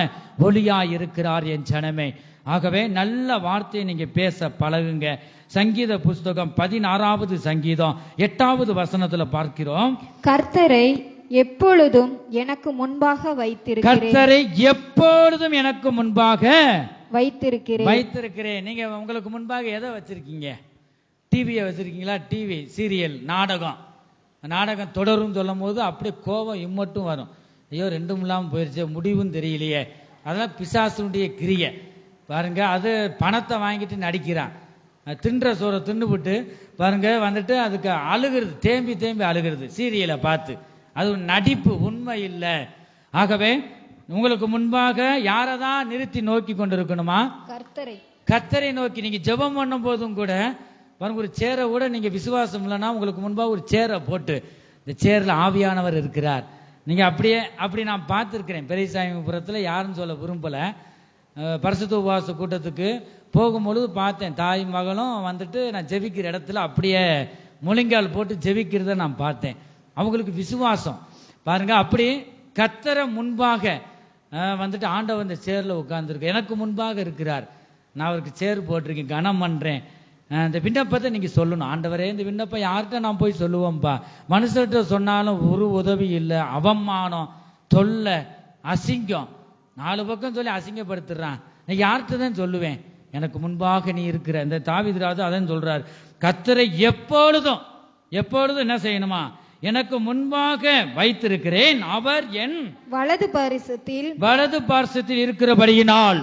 ஒளியாய் இருக்கிறார் என் ஜனமே. ஆகவே நல்ல வார்த்தையை நீங்க பேச பழகுங்க. சங்கீத புஸ்தகம் 16வது சங்கீதம் 8வது வசனத்துல பார்க்கிறோம், கர்த்தரை எப்பொழுதும் எனக்கு முன்பாக வைத்திருக்கிறேன். கர்த்தரை எப்பொழுதும் எனக்கு முன்பாக வைத்திருக்கிறேன். நீங்க உங்களுக்கு முன்பாக எதை வச்சிருக்கீங்க? டிவியை வச்சிருக்கீங்களா? டிவி சீரியல் நாடகம் தொடரும் சொல்லும் போது அப்படியே கோபம் இம்மட்டும் வரும். ஐயோ ரெண்டும் இல்லாமல் போயிருச்சு, முடிவும் தெரியலையே. அதெல்லாம் பிசாசுடைய கிரியை பாருங்க. அது பணத்தை வாங்கிட்டு நடிக்கிறான், தின்ற சோறை தின்னுபிட்டு பாருங்க வந்துட்டு அதுக்கு அழுகிறது, தேம்பி தேம்பி அழுகிறது சீரியலை பார்த்து. அது ஒரு நடிப்பு, உண்மை இல்லை. ஆகவே உங்களுக்கு முன்பாக யாரை தான் நிறுத்தி நோக்கி கொண்டிருக்கணுமா? கர்த்தரை நோக்கி. நீங்க ஜெபம் பண்ணும் போதும் கூட பாருங்க, ஒரு சேரை கூட நீங்க விசுவாசம் இல்லைன்னா உங்களுக்கு முன்பாக ஒரு சேரை போட்டு, இந்த சேர்ல ஆவியானவர் இருக்கிறார். நீங்க அப்படி நான் பார்த்துருக்கிறேன் பெரியசாமிபுரத்தில். யாருன்னு சொல்ல விரும்பல, பரிசுத்த உபவாச கூட்டத்துக்கு போகும்பொழுது பார்த்தேன். தாய் மகளும் வந்துட்டு நான் ஜெபிக்கிற இடத்துல அப்படியே முழங்கால் போட்டு ஜெபிக்கிறத நான் பார்த்தேன். அவங்களுக்கு விசுவாசம் பாருங்க. அப்படி கர்த்தரை முன்பாக வந்துட்டு ஆண்டவர் இந்த சேர்ல உட்கார்ந்துருக்கு, எனக்கு முன்பாக இருக்கிறார், நான் அவருக்கு சேர் போட்டிருக்கேன், கனம் பண்றேன். இந்த விண்ணப்பத்தை நீங்க சொல்லணும். ஆண்டவரே இந்த விண்ணப்பம் யார்கிட்ட நான் போய் சொல்லுவோம்ப்பா? மனுஷர்கிட்ட சொன்னாலும் ஒரு உதவி இல்லை, அவமானம், தொல்லை, அசிங்கம், 4 பக்கம் சொல்லி அசிங்கப்படுத்துறான். நான் யார்கிட்ட தான் சொல்லுவேன்? எனக்கு முன்பாக நீ இருக்கிற. இந்த தாவீது ராஜா அதான் சொல்றார், கர்த்தரை எப்பொழுதும் என்ன செய்யணுமா? எனக்கு முன்பாக வைத்திருக்கிறேன், அவர் என் வலது பாரிசத்தில் இருக்கிறபடியினால்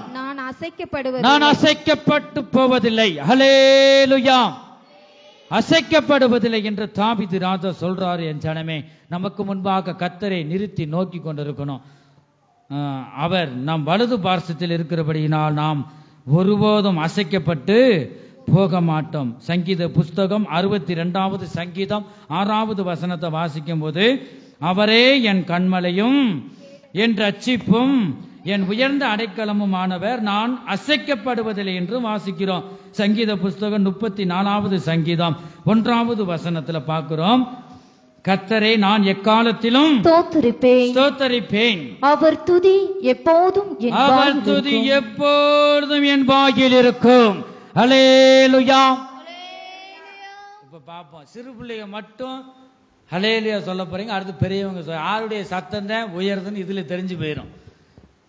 நான் அசைக்கப்பட்டு போவதில்லை. ஹல்லேலூயா. அசைக்கப்படுவதில்லை என்று தாவீது ராஜா சொல்றாரு. என் ஜனமே, நமக்கு முன்பாக கர்த்தரை நிறுத்தி நோக்கி கொண்டிருக்கணும். அவர் நம் வலது பாரிசத்தில் இருக்கிறபடியினால் நாம் ஒருபோதும் அசைக்கப்பட்டு போக மாட்டோம். சங்கீத புஸ்தகம் 62வது சங்கீதம் 6வது வசனத்தை வாசிக்கும் போது, அவரே என் கண்மலையும் என் ரட்சிப்பும் என் உயர்ந்த அடைக்கலமும் ஆனவர், நான் அசைக்கப்படுவதில்லை என்று வாசிக்கிறோம். சங்கீத புஸ்தகம் 34வது சங்கீதம் 1வது வசனத்துல பார்க்கிறோம், கர்த்தரை நான் எக்காலத்திலும் ஸ்தோத்தரிப்பேன், அவர் துதி எப்போதும் என் வாயில் இருக்கும். ஹல்லேலூயா. இப்ப பாப்போம், சிறு பிள்ளைங்க மட்டும் ஹல்லேலூயா சொல்ல போறீங்க, அடுத்து பெரியவங்க சொல்ல. யாருடைய சத்தம் தான் உயர்துன்னு இதுல தெரிஞ்சு போயிடும்.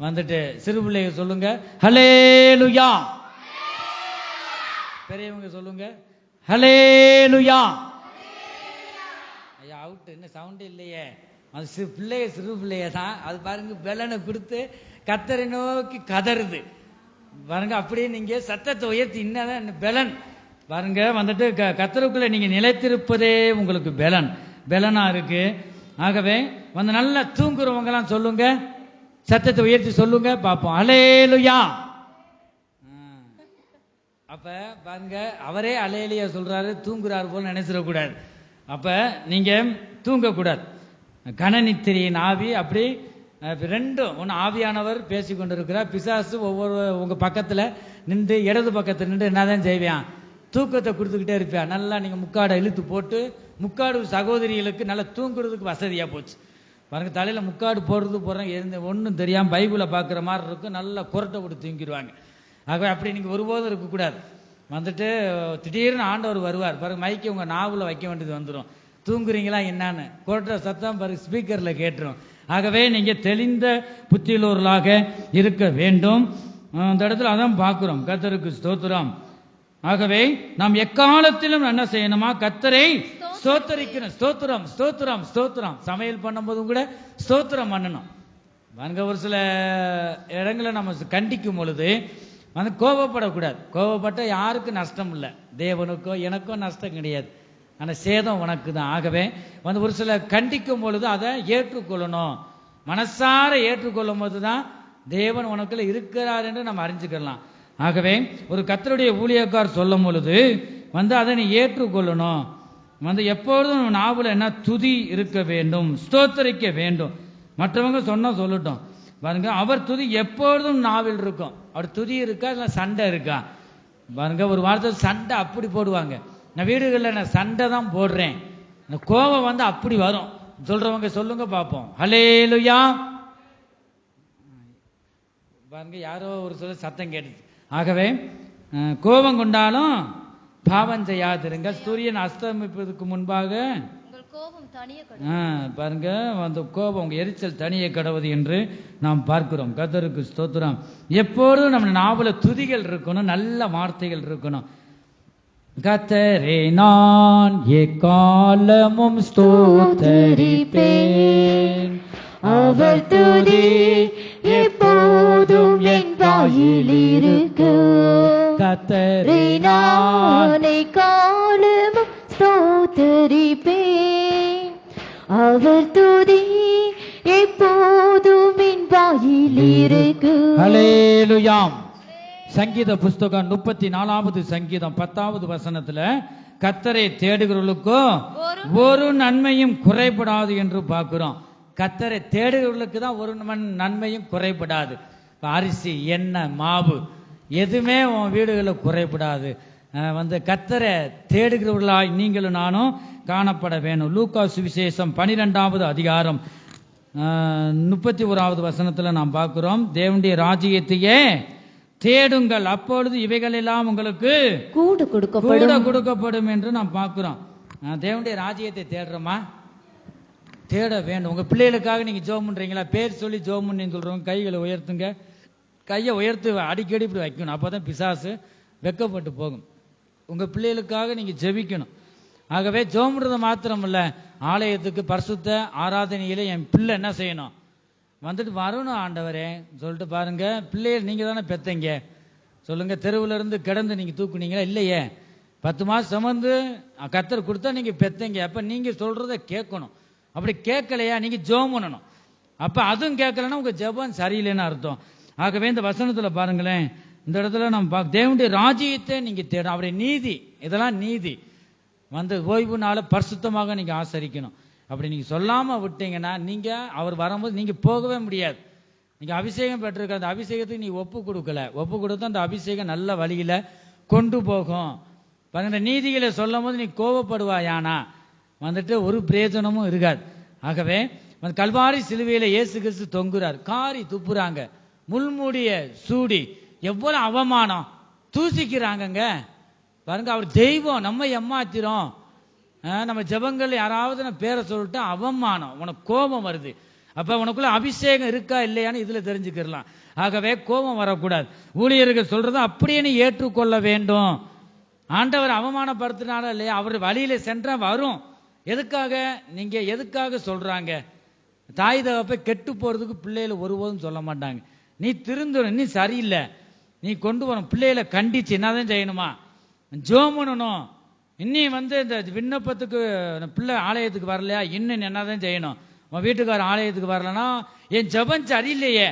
வந்துட்டு சிறு பிள்ளைங்க சொல்லுங்க ஹல்லேலூயா, பெரியவங்க சொல்லுங்க ஹல்லேலூயா. ஐயா அவுட், என்ன சவுண்ட் இல்லையே. அது சிறு பிள்ளைய தான். அது பாருங்க பெலனை கொடுத்து கர்த்தரை நோக்கி கதறுது பாருங்க. அப்படியே நீங்க சத்தத்தை உயர்த்தி இன்னதான் பெலன் பாருங்க. வந்துட்டு கர்த்தருக்குள்ள நீங்க நிலைத்திருப்பதே உங்களுக்கு பெலனா இருக்கு. ஆகவே வந்து நல்லா தூங்குறவங்க எல்லாம் சொல்லுங்க, சத்தத்தை உயர்த்தி சொல்லுங்க பாப்போம், ஹல்லேலூயா. அப்ப பாருங்க, அவரே ஹல்லேலூயா சொல்றாரு, தூங்குறாரு போல நினைச்சிடக்கூடாது. அப்ப நீங்க தூங்கக்கூடாது. கனநித்திரியின் ஆவி அப்படி ரெண்டும் ஒன்று. ஆவியானவர் பேசி கொண்டிருக்கிறார், பிசாசு ஒவ்வொரு உங்க பக்கத்துல நின்று, இடது பக்கத்துல நின்று என்னதான் செய்வான்? தூக்கத்தை கொடுத்துக்கிட்டே இருப்பான். நல்லா நீங்க முக்காடை இழுத்து போட்டு, முக்காடு சகோதரிகளுக்கு நல்லா தூங்குறதுக்கு வசதியா போச்சு பாருங்க. தலையில முக்காடு போடுறேன் ஒன்றும் தெரியாம பைபிளை பார்க்குற மாதிரி இருக்கும், நல்லா குரட்டை போட்டு தூங்கிடுவாங்க. ஆகவே அப்படி நீங்க ஒருபோதும் இருக்கக்கூடாது. வந்துட்டு திடீர்னு ஆண்டவர் வருவார் பாருங்க, மைக்கை உங்க நாவல வைக்க வேண்டியது வந்துடும். தூங்குறீங்களா என்னன்னு குரட்ட சத்தம் பாருங்க ஸ்பீக்கர்ல கேட்டுரும். ஆகவே நீங்க தெளிந்த புத்தியுள்ளவர்களாக இருக்க வேண்டும். அந்த இடத்துல அதான் பார்க்கிறோம். கர்த்தருக்கு ஸ்தோத்திரம். ஆகவே நாம் எக்காலத்திலும் என்ன செய்யணுமா? கர்த்தரை ஸ்தோத்தரிக்கணும். ஸ்தோத்திரம் ஸ்தோத்திரம் ஸ்தோத்திரம். சமையல் பண்ணும்போதும் கூட ஸ்தோத்திரம் பண்ணணும். பாருங்க, ஒரு சில இடங்களை நம்ம கண்டிக்கும் பொழுது வந்து கோபப்படக்கூடாது. கோபப்பட்ட யாருக்கும் நஷ்டம் இல்லை, தேவனுக்கோ எனக்கோ நஷ்டம் கிடையாது, ஆனா சேதம் உனக்கு தான். ஆகவே வந்து ஒரு சில கண்டிக்கும் பொழுது அதை ஏற்றுக்கொள்ளணும். மனசார ஏற்றுக்கொள்ளும் போதுதான் தேவன் உனக்குள்ள இருக்கிறார் என்று நம்ம அறிஞ்சுக்கலாம். ஆகவே ஒரு கர்த்தருடைய ஊழியக்கார் சொல்லும் பொழுது வந்து அதை நீ ஏற்றுக்கொள்ளணும். வந்து எப்பொழுதும் நாவல என்ன துதி இருக்க வேண்டும், ஸ்தோத்தரிக்க வேண்டும். மற்றவங்க சொன்னா சொல்லட்டும் பாருங்க, அவர் துதி எப்பொழுதும் நாவில் இருக்கும். அவர் துதி இருக்கா இல்லை சண்டை இருக்கா பாருங்க. ஒரு வார்த்தை சண்டை அப்படி போடுவாங்க. நான் வீடுகளில் நான் சண்டை தான் போடுறேன், கோபம் வந்து அப்படி வரும் சொல்றவங்க சொல்லுங்க பார்ப்போம், ஹல்லேலூயா. பாருங்க, யாரோ ஒரு சொல்ல சத்தம் கேட்டுச்சு. ஆகவே கோபம் கொண்டாலும் பாவம் செய்யாதிருங்க, சூரியன் அஸ்தமிப்பதற்கு முன்பாக பாருங்க அந்த கோபம் உங்க எரிச்சல் தனியே கடவுது என்று நாம் பார்க்கிறோம். கர்த்தருக்கு ஸ்தோத்திரம். எப்போதும் நம்ம நாவல துதிகள் இருக்கணும், நல்ல வார்த்தைகள் இருக்கணும். கர்த்தரே நான் எக்காலமும் ஸ்தோத்தரிப்பேன், அவர் துதி எப்போதும் என் வாயில் இருக்கும். கர்த்தரை நானே காலமும் ஸ்தோத்தரிப்பேன். அவர் துதி எப்போதும் என் வாயில் இருக்கும். ஹல்லேலூயா. சங்கீத புஸ்தகம் 34வது சங்கீதம் 10வது வசனத்துல கர்த்தரை தேடுகிறவர்களுக்கோ ஒரு நன்மையும் குறைபடாது என்று பார்க்கிறோம். கர்த்தரை தேடுகிறவர்களுக்கு தான் ஒரு நன்மையும் குறைபடாது. அரிசி, எண்ணெய், மாவு எதுவுமே உன் வீடுகளில் குறைபடாது. கர்த்தரை தேடுகிறவர்களாய் நீங்களும் நானும் காணப்பட வேணும். லூக்கா சுவிசேஷம் 12வது அதிகாரம் 31வது வசனத்துல நாம் பார்க்கிறோம், தேவனுடைய ராஜ்யத்தையே தேடுங்கள், அப்பொழுது இவைகள் எல்லாம் உங்களுக்கு கூட கொடுக்கப்படும் என்று நாம் பார்க்கிறோம். தேவனுடைய ராஜ்யத்தை தேடுறோமா? தேட வேண்டும். உங்க பிள்ளைகளுக்காக நீங்க ஜெபம் பண்றீங்களா? பேர் சொல்லி ஜெபம் பண்ணி சொல்றவங்க கைகளை உயர்த்துங்க. கையை உயர்த்து அடிக்கடி இப்படி வைக்கணும். அப்பதான் பிசாசு வெக்கப்பட்டு போகும். உங்க பிள்ளைகளுக்காக நீங்க ஜெபிக்கணும். ஆகவே ஜெபம் பண்றது மாத்திரம் இல்ல, ஆலயத்துக்கு பரிசுத்த ஆராதனையில என் பிள்ளை என்ன செய்யணும்? வரணும் ஆண்டவரே சொல்லிட்டு பாருங்க. பிள்ளைகள் நீங்க தானே பெத்தங்க, சொல்லுங்க. தெருவுல இருந்து கிடந்து நீங்க தூக்குனீங்களா? இல்லையே. 10 மாசம் சுமந்து கர்த்தர் கொடுத்தா நீங்க பெத்தங்க. அப்ப நீங்க சொல்றத கேட்கணும். அப்படி கேட்கலையா நீங்க ஜெபம் பண்ணணும். அப்ப அதுவும் கேட்கலன்னா உங்க ஜெபம் சரியில்லைன்னு அர்த்தம். ஆகவே இந்த வசனத்துல பாருங்களேன், இந்த இடத்துல நம்ம தேவனுடைய ராஜ்யத்தை நீங்க தேடும். அவருடைய நீதி, இதெல்லாம் நீதி. ஓய்வு நாளை பரிசுத்தமாக நீங்க ஆசரிக்கணும். அப்படி நீங்க சொல்லாம விட்டீங்கன்னா நீங்க அவர் வரும்போது நீங்க போகவே முடியாது. நீங்க அபிஷேகம் பெற்றிருக்க அந்த அபிஷேகத்துக்கு நீ ஒப்பு கொடுக்கல. ஒப்பு கொடுத்தா அந்த அபிஷேகம் நல்ல வழியில கொண்டு போகும். பாருங்க, நீதிகளை சொல்லும் போது நீ கோபப்படுவாயானா ஒரு பிரயோஜனமும் இருக்காது. ஆகவே கல்வாரி சிலுவையில இயேசு கிறிஸ்து தொங்குறார். காரி துப்புறாங்க, முள்மூடிய சூடி, எவ்வளவு அவமானம், தூசிக்கிறாங்க. பாருங்க, அவர் தெய்வம், நம்ம ஏமாத்திரோம். நம்ம ஜெபங்கள் யாராவது நம்ம பேரை சொல்லிட்டு அவமானம், உனக்கு கோபம் வருது. அப்ப உனக்குள்ள அபிஷேகம் இருக்கா இல்லையான்னு இதுல தெரிஞ்சுக்கலாம். ஆகவே கோபம் வரக்கூடாது. ஊழியர்கள் சொல்றதை அப்படியே நீ ஏற்றுக்கொள்ள வேண்டும். ஆண்டவர் அவமானப்படுத்தினாலும் இல்லையா, அவர் வழியில சென்றா வரும். எதுக்காக நீங்க எதுக்காக சொல்றாங்க? தாய் தகப்பை கெட்டு போறதுக்கு பிள்ளைகளை ஒருபோதும் சொல்ல மாட்டாங்க. நீ திருந்தணும், நீ சரியில்லை, நீ கொண்டு வரணும். பிள்ளைகளை கண்டிச்சு என்னதான் செய்யணுமா? ஜெபம் பண்ணணும். இன்னி இந்த விண்ணப்பத்துக்கு பிள்ளை ஆலயத்துக்கு வரலையா, இன்னும் என்னதான் செய்யணும்? உன் வீட்டுக்காரர் ஆலயத்துக்கு வரலன்னா என் ஜெபம் சரியில்லையே,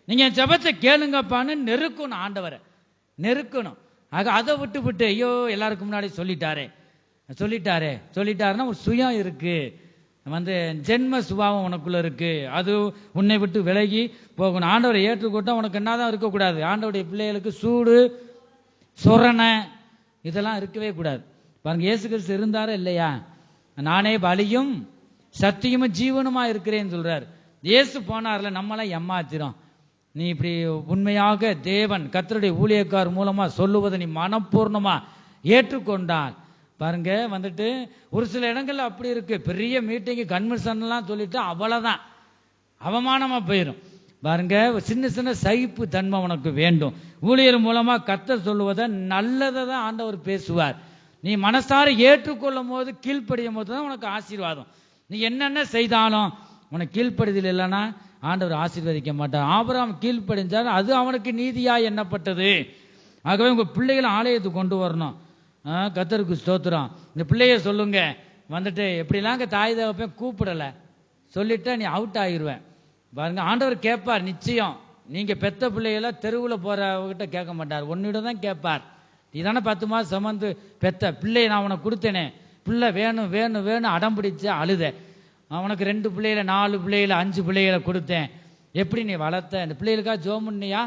நீங்க என் ஜெபத்தை கேளுங்கப்பான்னு நெருக்கணும். ஆண்டவரை நெருக்கணும். ஆக அதை விட்டு ஐயோ எல்லாருக்கும் முன்னாடி சொல்லிட்டாருன்னா ஒரு சுயம் இருக்கு, ஜென்ம சுபாவம் உனக்குள்ள இருக்கு, அது உன்னை விட்டு விலகி போகணும். ஆண்டவரை ஏற்றுக்கொண்டா உனக்கு என்னதான் இருக்கக்கூடாது? ஆண்டவருடைய பிள்ளைகளுக்கு சூடு சொரணை இதெல்லாம் இருக்கவே கூடாது. பாருங்க, இயேசு கிறிஸ்து இருந்தாரா இல்லையா? நானே பலியும் சத்தியமும் ஜீவனுமா இருக்கிறேன்னு சொல்றாரு. இயேசு போனார்ல, நம்மளாம் ஏமாத்திரோம். நீ இப்படி உண்மையாக தேவன் கர்த்தருடைய ஊழியக்கார் மூலமா சொல்லுவதை நீ மனப்பூர்ணமா ஏற்றுக்கொண்டால் பாருங்க, ஒரு சில இடங்கள்ல அப்படி இருக்கு. பெரிய மீட்டிங் கன்வென்ஷன் எல்லாம் சொல்லிட்டு அவ்வளவுதான் அவமானமா போயிடும். பாருங்க, சின்ன சின்ன சகிப்பு தன்மை உனக்கு வேண்டும். ஊழியர் மூலமா கர்த்தர் சொல்லுவதை நல்லதை தான் ஆண்டவர் பேசுவார். நீ மனசார ஏற்றுக்கொள்ளும் போது, கீழ்ப்படியும் போது தான் உனக்கு ஆசீர்வாதம். நீ என்னென்ன செய்தாலும் உனக்கு கீழ்ப்படிதல் இல்லைன்னா ஆண்டவர் ஆசீர்வதிக்க மாட்டார். ஆபிரகாம் கீழ்ப்படிஞ்சால் அது அவனுக்கு நீதியா எண்ணப்பட்டது. ஆகவே உங்க பிள்ளைகளை ஆலயத்துக்கு கொண்டு வரணும். கர்த்தருக்கு ஸ்தோத்திரம். இந்த பிள்ளைய சொல்லுங்க, எப்படிலாம் தாய் தகப்பன் கூப்பிடல சொல்லிட்டா நீ அவுட் ஆகிருவேன். பாருங்க, ஆண்டவர் கேட்பார் நிச்சயம். நீங்க பெத்த பிள்ளைகளை தெருவில் போறவகிட்ட கேட்க மாட்டார், உன்னிட தான் கேட்பார். நீதானே 10 மாசம் சுமந்து பெத்த பிள்ளையை நான் உனக்கு கொடுத்தேனே, பிள்ளை வேணும் வேணும் வேணும் அடம் பிடிச்ச அழுத, அவனுக்கு 2 பிள்ளைகளை 4 பிள்ளைகளை 5 பிள்ளைகளை கொடுத்தேன், எப்படி நீ வளர்த்த? இந்த பிள்ளைகளுக்காக ஜெபம் பண்ணியா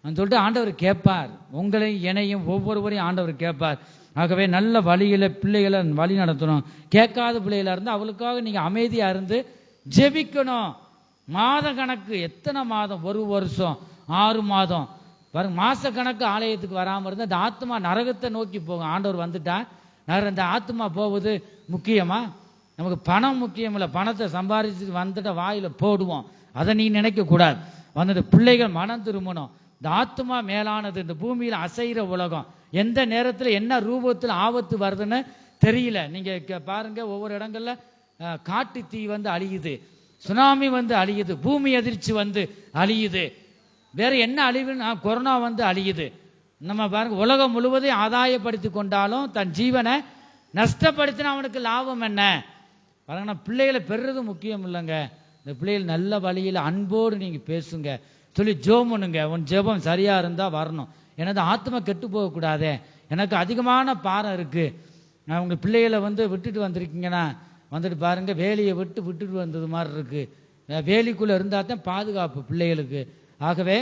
சொல்லிட்டு ஆண்டவர் கேட்பார். உங்களையும் என்னையும் ஒவ்வொருவரையும் ஆண்டவர் கேட்பார். ஆகவே நல்ல வழியில பிள்ளைகளை வழி நடத்தணும். கேட்காத பிள்ளைகளா இருந்து அவளுக்காக நீங்க அமைதியா இருந்து ஜெபிக்கணும். மாத கணக்கு, எத்தனை மாதம்? 1 வருஷம் 6 மாதம் பாருங்க, மாச கணக்கு ஆலயத்துக்கு வராம இருந்தா அந்த ஆத்மா நரகத்தை நோக்கி போகும். ஆண்டவர் வந்துட்டா இந்த ஆத்மா போவது முக்கியமா? நமக்கு பணம் முக்கியம் இல்லை. பணத்தை சம்பாதிச்சு வந்துட்ட வாயில போடுவோம், அதை நீ நினைக்க கூடாது. பிள்ளைகள் மனம் திரும்பணும். இந்த ஆத்மா மேலானது. இந்த பூமியில அசைகிற உலகம், எந்த நேரத்தில் என்ன ரூபத்தில் ஆபத்து வருதுன்னு தெரியல. நீங்க பாருங்க, ஒவ்வொரு இடங்கள்ல காட்டு தீ அழியுது. சுனாமி வந்து அழியுது, பூமி அதிர்ச்சி வந்து அழியுது, வேற என்ன அழிவுன்னா கொரோனா வந்து அழியுது. நம்ம பாருங்க, உலகம் முழுவதையும் ஆதாயப்படுத்தி கொண்டாலும் தன் ஜீவனை நஷ்டப்படுத்தினா அவனுக்கு லாபம் என்ன? பாருங்க, பிள்ளைகளை பெறுறது முக்கியம் இல்லைங்க. இந்த பிள்ளைகள் நல்ல வழியில் அன்போடு நீங்க பேசுங்க, சொல்லி ஜெபம் பண்ணுங்க. உன் ஜெபம் சரியா இருந்தா வரணும். எனது ஆத்மா கெட்டு போகக்கூடாதே, எனக்கு அதிகமான பாரம் இருக்கு. நான் உங்க பிள்ளைகளை வந்து விட்டுட்டு வந்திருக்கீங்கன்னா வந்துட்டு பாருங்க, வேலியை விட்டுட்டு வந்தது மாதிரி இருக்கு. வேலிக்குள்ள இருந்தா தான் பாதுகாப்பு பிள்ளைகளுக்கு. ஆகவே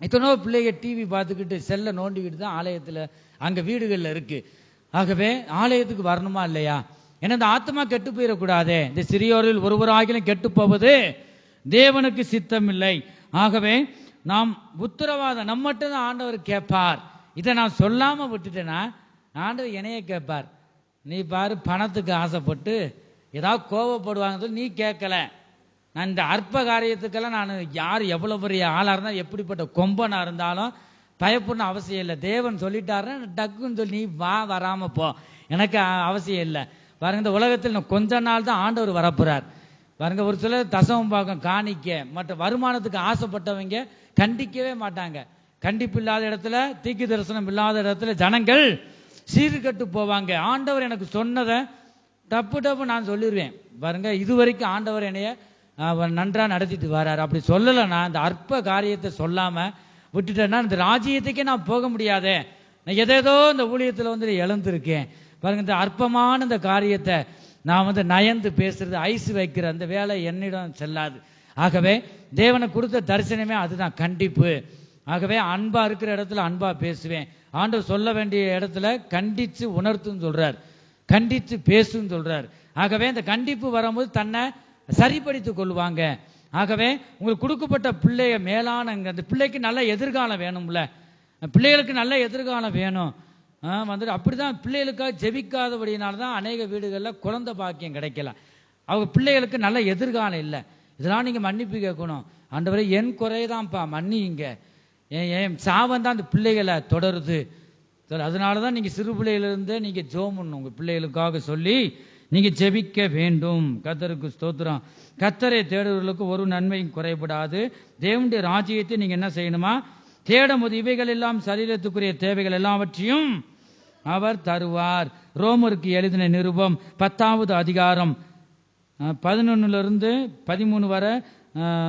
எத்தனோ பிள்ளைங்க டிவி பார்த்துக்கிட்டு செல்ல நோண்டிக்கிட்டு தான் ஆலயத்தில் அங்க வீடுகளில் இருக்கு. ஆகவே ஆலயத்துக்கு வரணுமா இல்லையா? ஏன்னா இந்த ஆத்மா கெட்டு போயிடக்கூடாதே. இந்த சிறியோரில் ஒருவராகிலும் கெட்டு போவது தேவனுக்கு சித்தம் இல்லை. ஆகவே நாம் உத்தரவாதம் நம்மகிட்ட தான் ஆண்டவர் கேட்பார். இதை நான் சொல்லாம விட்டுட்டேன்னா ஆண்டவர் என்னைய கேட்பார். நீ பாரு, பணத்துக்கு ஆசைப்பட்டு ஏதாவது கோபப்படுவாங்க சொல்லி நீ கேட்கல. நான் இந்த அற்ப காரியத்துக்கெல்லாம் நான் யார் எவ்வளவு பெரிய ஆளா இருந்தாலும் எப்படிப்பட்ட கொம்பனா இருந்தாலும் பயப்படணும் அவசியம் இல்லை. தேவன் சொல்லிட்டாருன்னா டக்குன்னு சொல்லி நீ வராம போ, எனக்கு அவசியம் இல்லை. பாருங்க, இந்த உலகத்தில் கொஞ்ச நாள் தான் ஆண்டவர் வரப்போறார். பாருங்க, ஒரு சிலர் தசமம் பாகம் காணிக்க மற்ற வருமானத்துக்கு ஆசைப்பட்டவங்க கண்டிக்கவே மாட்டாங்க. கண்டிப்பு இல்லாத இடத்துல, தீக்கு தரிசனம் இல்லாத இடத்துல ஜனங்கள் சீர்கட்டு போவாங்க. ஆண்டவர் எனக்கு சொன்னதை டப்பு நான் சொல்லிடுவேன். பாருங்க, இதுவரைக்கும் ஆண்டவர் என்னைய நன்றா நடத்திட்டு வராரு. அப்படி சொல்லலைன்னா, இந்த அற்ப காரியத்தை சொல்லாம விட்டுட்டேன்னா இந்த ராஜ்யத்துக்கே நான் போக முடியாதே. நான் எதேதோ இந்த ஊழியத்தில் வந்து இழந்திருக்கேன். பாருங்க, இந்த அற்பமான இந்த காரியத்தை நான் வந்து நயந்து பேசுறது, ஐஸ் வைக்கிற அந்த வேலை என்னிடம் செல்லாது. ஆகவே தேவனை கொடுத்த தரிசனமே அதுதான், கண்டிப்பு. ஆகவே அன்பா இருக்கிற இடத்துல அன்பா பேசுவேன். ஆண்டவர் சொல்ல வேண்டிய இடத்துல கண்டிச்சு உணர்த்துன்னு சொல்றார், கண்டித்து பேசுன்னு சொல்றார். ஆகவே இந்த கண்டிப்பு வரும்போது தன்னை சரிப்படுத்திக் கொள்வாங்க. ஆகவே உங்களுக்கு கொடுக்கப்பட்ட பிள்ளைய மேலான அந்த பிள்ளைக்கு நல்ல எதிர்காலம் வேணும்ல, பிள்ளைகளுக்கு நல்ல எதிர்காலம் வேணும். வந்துட்டு அப்படிதான் பிள்ளைகளுக்காக ஜெபிக்காதபடினால்தான் அநேக வீடுகளில் குழந்தை பாக்கியம் கிடைக்கல. அவங்க பிள்ளைகளுக்கு நல்ல எதிர்காலம் இல்லை. இதெல்லாம் நீங்க மன்னிப்பு கேட்கணும். ஆண்டவரே, என் குறைதான்ப்பா, மன்னிங்க. என் சாபம் தான் அந்த பிள்ளைகளை தொடருது. அதனாலதான் நீங்க சிறு பிள்ளைகளிலிருந்தே நீங்க ஜெபம் பண்ணணும். உங்க பிள்ளைகளுக்காக சொல்லி நீங்க ஜெபிக்க வேண்டும். கர்த்தருக்கு ஸ்தோத்திரம். கர்த்தரை தேடுவர்களுக்கு ஒரு நன்மையும் குறைபடாது. தேவனுடைய ராஜ்யத்தை நீங்க என்ன செய்யணுமா? தேடும் போது இவைகள் எல்லாம் சரீரத்துக்குரிய தேவைகள் எல்லாவற்றையும் அவர் தருவார். ரோமருக்கு எழுதின நிருபம் 10வது அதிகாரம் 11 to 13 வரை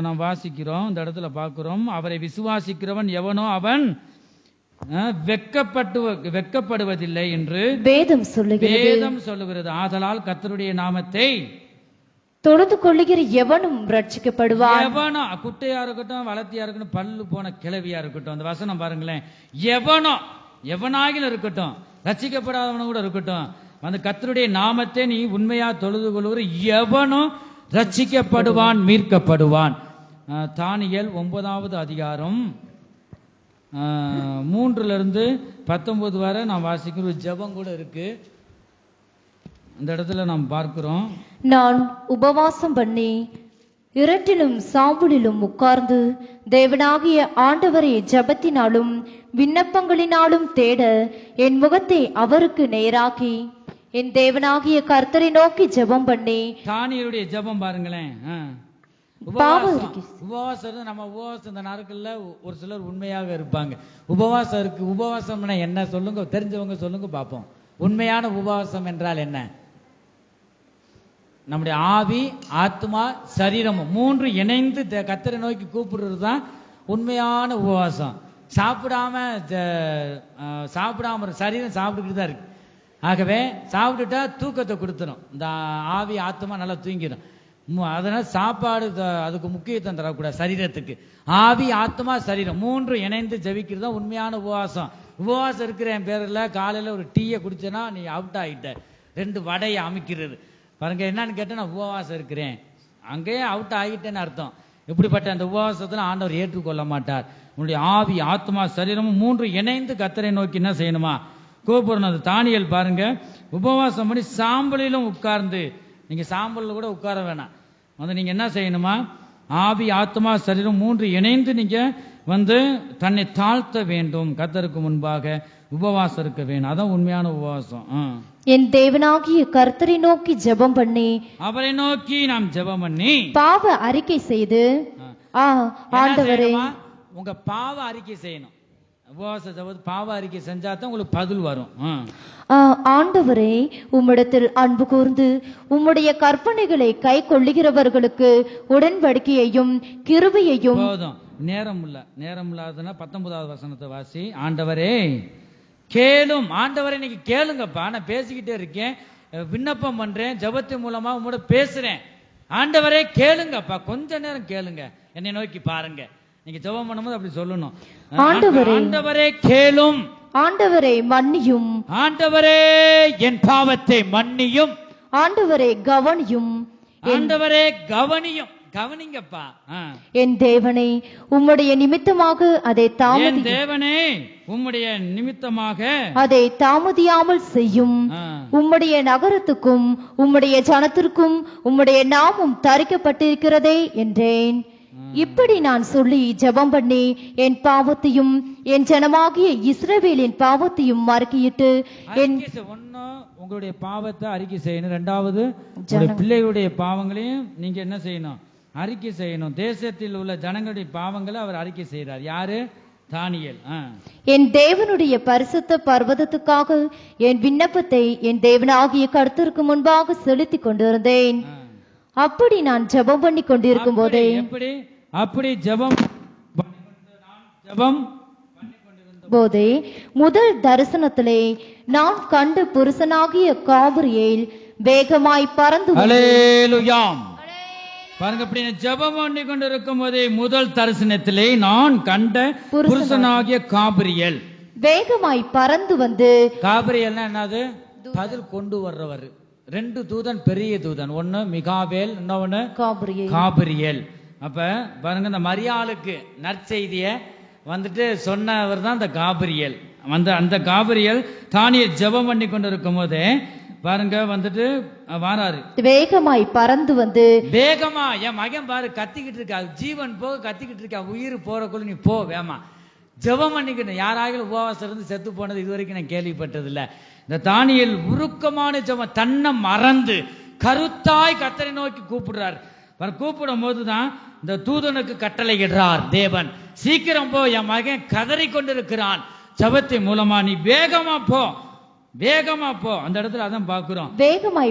நாம் வாசிக்கிறோம். இந்த இடத்துல பார்க்கிறோம், அவரை விசுவாசிக்கிறவன் எவனோ அவன் வெட்கப்படுவதில்லை என்று வேதம் சொல்லுகிறது. ஆதலால் கர்த்தருடைய நாமத்தை தொழுது கொள்ளுகிற எவனும் ரட்சிக்கப்படுவான். எவனோ, குட்டையா இருக்கட்டும், வளர்த்தியா இருக்கட்டும், பல்லு போன கிழவியா இருக்கட்டும், அந்த வசனம் பாருங்களேன். எவனாகிலும் இருக்கட்டும், ரட்சிக்கப்படாதவனும் கூட இருக்கட்டும், அந்த கர்த்தருடைய நாமத்தை நீ உண்மையா தொழுது கொள்கிற எவனும் ரட்சிக்கப்படுவான், மீட்கப்படுவான். தானியேல் 9வது அதிகாரம் 3 to 19 வரை நாம் வாசிக்கிற ஒரு ஜெபம் கூட இருக்கு. இந்த இடத்துல நாம் பார்க்கிறோம், நான் உபவாசம் பண்ணி இரட்டிலும் சாம்பலிலும் உட்கார்ந்து தேவனாகிய ஆண்டவரை ஜெபத்தினாலும் விண்ணப்பங்களினாலும் தேட என் முகத்தை அவருக்கு நேராக்கி என் தேவனாகிய கர்த்தரை நோக்கி ஜெபம் பண்ணி. தானியேலுடைய ஜெபம் பாருங்களேன். உபவாசம் நம்ம உபவாசம் இந்த நாட்கள்ல ஒரு சிலர் உண்மையாக இருப்பாங்க. உபவாசம் இருக்கு. உபவாசம் என்ன சொல்லுங்க, தெரிஞ்சவங்க சொல்லுங்க பார்ப்போம். உண்மையான உபவாசம் என்றால் என்ன? நம்முடைய ஆவி, ஆத்மா, சரீரமும் 3 இணைந்து கர்த்தரை நோக்கி கூப்பிடுறது தான் உண்மையான உபவாசம். சாப்பிடாம சரீரம் சாப்பிட்டுக்கிட்டு தான் இருக்கு. ஆகவே சாப்பிட்டுட்டா தூக்கத்தை கொடுத்துரும். இந்த ஆவி, ஆத்மா நல்லா தூங்கிடும். அதனால சாப்பாடு அதுக்கு முக்கியத்துவம் தரக்கூடாது. சரீரத்துக்கு ஆவி, ஆத்மா, சரீரம் 3 இணைந்து ஜெபிக்கிறது தான் உண்மையான உபவாசம். உபவாசம் இருக்கிற என் பேரில் காலையில் ஒரு டீயை குடிச்சேன்னா நீ அவுட் ஆகிட்ட. 2 வடையை அமைக்கிறது பாருங்க. என்னன்னு கேட்டா, நான் உபவாசம் இருக்கிறேன், அங்கேயே அவுட் ஆகிட்டேன்னு அர்த்தம். இப்படிப்பட்ட அந்த உபவாசத்தில் ஆண்டவர் ஏற்றுக்கொள்ள மாட்டார். உன்னுடைய ஆவி, ஆத்மா, சரீரமும் 3 இணைந்து கர்த்தரை நோக்கி என்ன செய்யணுமா? கூப்பிடணும். அது தானியேல் பாருங்க, உபவாசம் பண்ணி சாம்பலிலும் உட்கார்ந்து. நீங்க சாம்பலில் கூட உட்கார வேணாம். நீங்க என்ன செய்யணுமா? ஆவி, ஆத்மா, சரீரம் 3 இணைந்து நீங்க தன்னை தாழ்த்த வேண்டும். கர்த்தருக்கு முன்பாக உபவாசம் இருக்க வேணும். அதான் உண்மையான உபவாசம். என் தேவனாகிய கர்த்தரை நோக்கி ஜெபம் பண்ணி அவரை நோக்கி நாம் ஜெபம் பண்ணி பாவ அறிக்கை செய்து ஆண்டவரே, உங்க பாவ அறிக்கை செய்யணும். உபவாச ஜெபம் பாவ அறிக்கை செஞ்சா தான் உங்களுக்கு பதில் வரும். ஆண்டவரே, உம்மிடத்தில் அன்பு கூர்ந்து உம்முடைய கற்பனைகளை கை கொள்ளுகிறவர்களுக்கு உடன்படிக்கையையும் கிருபையையும். போதும், நேரம் இல்லாததுன்னா 19வது வசனத்தை வாசி. ஆண்டவரே கேளும். ஆண்டவரே நீங்க கேளுங்கப்பா, நான் பேசிக்கிட்டே இருக்கேன், விண்ணப்பம் பண்றேன், ஜெபத்தின் மூலமா உங்களோட பேசுறேன். ஆண்டவரே கேளுங்கப்பா, கொஞ்ச நேரம் கேளுங்க, என்னை நோக்கி பாருங்க. நீங்க ஜெபம் பண்ணும்போது அப்படி சொல்லணும். ஆண்டவரே கேளும். ஆண்டவரே மன்னியும். ஆண்டவரே என் பாவத்தை மன்னியும். ஆண்டவரே கவனியும். ஆண்டவரே கவனியும். கவனிங்கப்பா. என் தேவனே உம்முடைய நிமித்தமாக அதை தாமதியாமல் செய்யும். உம்முடைய நகரத்துக்கும் உம்முடைய ஜனத்திற்கும் உம்முடைய நாமம் தரிக்கப்பட்டிருக்கிறதே என்றேன். இப்படி நான் சொல்லி ஜெபம் பண்ணி என் பாவத்தையும் என் ஜனமாகிய இஸ்ரவேலின் பாவத்தையும் மறக்கிட்டு உங்களுடைய பாவத்தை அறிக்கை செய்யணும். ரெண்டாவது பிள்ளைகளுடைய பாவங்களையும் நீங்க என்ன செய்யணும்? அறிக்கை செய்யணும். தேசத்தில் உள்ள ஜனங்களுடைய பாவங்களை அவர் அறிக்கை செய்கிறார். யாரு? தானியேல். என் தேவனுடைய பரிசுத்த பர்வதத்துக்காக என் விண்ணப்பத்தை என் தேவனாகிய கர்த்தருக்கு முன்பாக செலுத்தி கொண்டிருந்தேன். அப்படி நான் ஜெபம் பண்ணி கொண்டிருக்கும் போதே முதல் தரிசனத்திலே நான் கண்டு புருஷனாகிய காபிரியேல் வேகமாய் பறந்து பாருங்க, அப்படி ஜெபம் பண்ணி கொண்டிருக்கும் போதே முதல் தரிசனத்திலே நான் கண்ட புருஷனாகிய காபிரியேல் வேகமாய் பறந்து வந்து. காபிரியல்னா என்னது? பதில் கொண்டு வர்றவர். 2 தூதன், பெரிய தூதன், ஒன்னு மிகாவேல், இன்னொன்னு காபிரியேல். அப்ப பாருங்க, இந்த மரியாளுக்கு நற்செய்திய வந்துட்டு சொன்னவர் தான் இந்த காபிரியேல். அந்த காபிரியேல் தானியேல் ஜெபம் பண்ணி கொண்டு இருக்கும் போதே பாருங்க வந்துட்டு வாராரு. வேகமாய் பறந்து வந்து, வேகமா என் மகன் பாரு கத்திக்கிட்டு இருக்கா, ஜீவன் போக கத்திக்கிட்டு இருக்கா, உயிர் போறக்குள்ள நீ போ வேமா ஜெபம் பண்ணிக்கணும். யாராவது உபவாசம் இருந்து செத்து போனது இதுவரைக்கும் நான் கேள்விப்பட்டது இல்ல. இந்த தானியேல் உருக்கமான ஜெபம், தன்னை மறந்து கருத்தாய் கர்த்தரை நோக்கி கூப்பிடுறார். கூப்பிடும் போதுதான் இந்த தூதனுக்கு கட்டளையிடுறார் தேவன், சீக்கிரம் போ, என் மகன் கதறி கொண்டிருக்கிறான், ஜெபத்தின் மூலமா நீ வேகமா போ. அந்த இடத்துல அதான் பாக்குறோம். வேகமாய்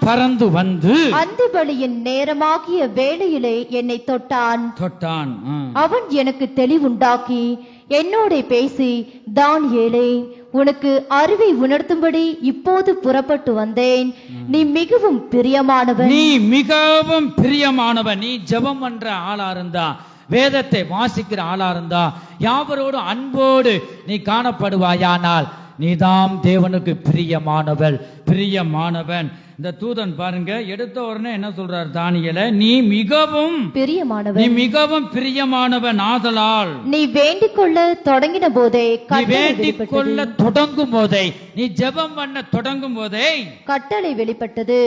பறந்து வந்து அந்த பலியின் நேரமாகிய வேளையிலே என்னை தொட்டான். அவன் எனக்கு தெளிவுண்டாக்கி என்னோட பேசி, தானியேலே உனக்கு அறிவை உணர்த்தும்படி இப்போது புறப்பட்டு வந்தேன். நீ மிகவும் பிரியமானவன். நீ ஜெபம் பண்ற ஆளா இருந்தா, வேதத்தை வாசிக்கிற ஆளா இருந்தா, யாவரோடு அன்போடு நீ காணப்படுவாயானால் நீதாம் தேவனுக்கு பிரியமானவன். இந்த தூதன் பாருங்க எடுத்த உடனே என்ன சொல்றார் தானியேலே, நீ மிகவும் பிரியமானவன் ஆதலால் நீ வேண்டிக் கொள்ள தொடங்கின போதே, தொடங்கும் போதே, நீ ஜெபம் பண்ண தொடங்கும் போதே கட்டளை வெளிப்பட்டது.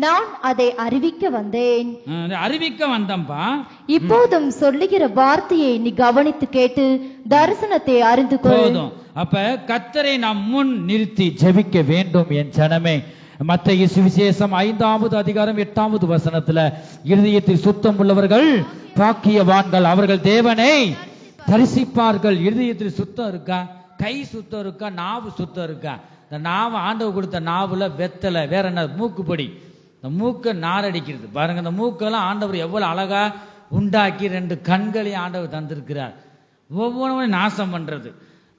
நான் அதை அறிவிக்க வந்தேன்பா. இப்போதும் சொல்லுகிற வார்த்தையை நீ கவனித்து கேட்டு தரிசனத்தை அறிந்து கொள்ளும். அப்ப கர்த்தரை நாம் முன் நிறுத்தி ஜெபிக்க வேண்டும் என் ஜனமே. மத்தேயு சுவிசேஷம் 5வது அதிகாரம் 8வது வசனத்துல, இருதயத்தில் சுத்தம் உள்ளவர்கள் பாக்கியவான்கள், அவர்கள் தேவனை தரிசிப்பார்கள். இருதயத்தில் சுத்தம் இருக்கா? கை சுத்தம் இருக்கா? நாவு சுத்தம் இருக்கா? இந்த நாவு ஆண்டவர் கொடுத்த நாவுல வெத்தலை, வேற என்ன? மூக்குப்பொடி. இந்த மூக்க நாரடிக்கிறது பாருங்க. இந்த மூக்கெல்லாம் ஆண்டவர் எவ்வளவு அழகா உண்டாக்கி 2 கண்களையும் ஆண்டவர் தந்திருக்கிறார். ஒவ்வொன்றும் நாசம் பண்றது.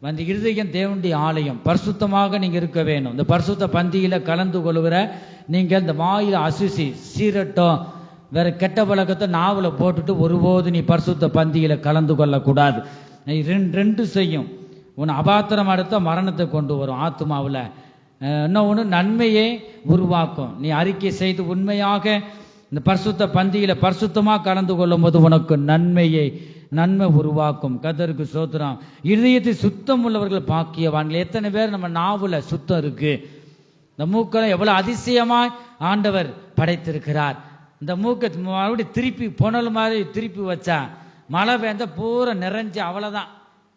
அந்த இருதயம் தேவனுடைய ஆலயம், பரிசுத்தமாக நீங்க இருக்க வேணும். இந்த பரிசுத்த பந்தியில கலந்து கொள்கிற நீங்க இந்த வாயில அசுசி, சீரட்டம், வேற கெட்ட பழக்கத்தை நாவல போட்டுட்டு ஒருபோது நீ பரிசுத்த பந்தியில கலந்து கொள்ளக்கூடாது. 2 செய்யும். உன் அபாத்திரம் அடுத்த மரணத்தை கொண்டு வரும் ஆத்மாவில். இன்னொன்று நன்மையை உருவாக்கும். நீ அறிக்கை செய்து உண்மையாக இந்த பரிசுத்த பந்தியில பரிசுத்தமா கலந்து கொள்ளும் போது உனக்கு நன்மை உருவாக்கும். கர்த்தருக்கு ஸ்தோத்திரம். இருதயத்தில் சுத்தம் உள்ளவர்கள் பாக்கியவான்கள். எத்தனை பேர் நம்ம நாவுல சுத்தம் இருக்கு? இந்த மூக்கெல்லாம் எவ்வளவு அதிசயமாய் ஆண்டவர் படைத்திருக்கிறார். இந்த மூக்கை மறுபடியும் திருப்பி புனல் மாதிரி திருப்பி வச்சா மழை பெய்ந்த பூரா நிறைஞ்சு அவ்வளவுதான்.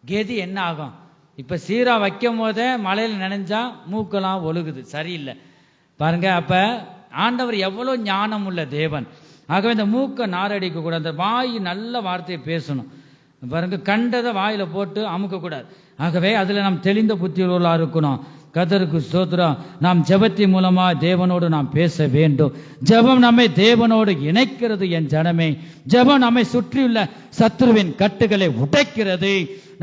கெதி என்ன ஆகும்? இப்ப சீரா வைக்கும் போதே மழையில நினைஞ்சா மூக்கெல்லாம் ஒழுகுது, சரியில்லை பாருங்க. அப்ப ஆண்டவர் எவ்வளவு ஞானம் உள்ள தேவன். ஆகவே இந்த மூக்க நாரடிக்க கூடாது, அந்த வாய் நல்ல வார்த்தையை பேசணும் பாருங்க. கண்டதை வாயில போட்டு அமுக்க கூடாது. ஆகவே அதுல நாம் தெளிந்த புத்தியுள்ளவர்களா இருக்கணும். கர்த்தருக்கு ஸ்தோத்திரம். நாம் ஜெபத்தின் மூலமா தேவனோடு நாம் பேச வேண்டும். ஜெபம் நம்மை தேவனோடு இணைக்கிறது என் ஜனமே. ஜெபம் நம்மை சுற்றியுள்ள சத்துருவின் கட்டுகளை உடைக்கிறது.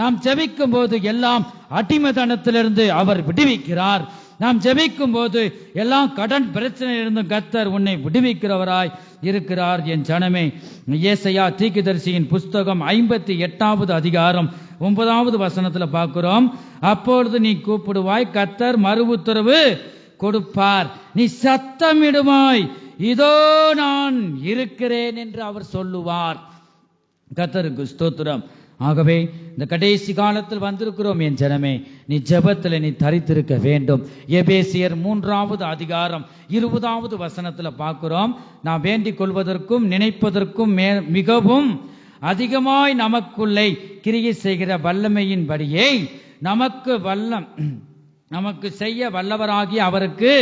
நாம் ஜெபிக்கும் போது எல்லாம் அடிமைத்தனத்திலிருந்து அவர் விடுவிக்கிறார். நாம் ஜெபிக்கும் போது எல்லாம் கடன் பிரச்சனையிலிருந்து கர்த்தர் உன்னை விடுவிக்கிறவராய் இருக்கிறார் என் ஜனமே. ஏசாயா தீர்க்கதரிசியின் புஸ்தகம் 58வது அதிகாரம் 9வது வசனத்துல பார்க்கிறோம். அப்பொழுது நீ கூப்பிடுவாய், கர்த்தர் மறு உத்தரவு கொடுப்பார். நீ சத்தமிடுவாய், இதோ நான் இருக்கிறேன் என்று அவர் சொல்லுவார். கர்த்தருக்கு ஸ்தோத்திரம். ஆகவே இந்த கடைசி காலத்தில் வந்திருக்கிறோம் என் ஜனமே. நீ ஜெபத்தில் நீ தரித்திருக்க வேண்டும். எபேசியர் 3வது அதிகாரம் 20வது வசனத்துல பார்க்கிறோம். நாம் வேண்டிக் கொள்வதற்கும் நினைப்பதற்கும் மிகவும் அதிகமாய் நமக்குள்ளே கிரியை செய்கிற வல்லமையின்படியே நமக்கு செய்ய வல்லவராகி அவருக்கு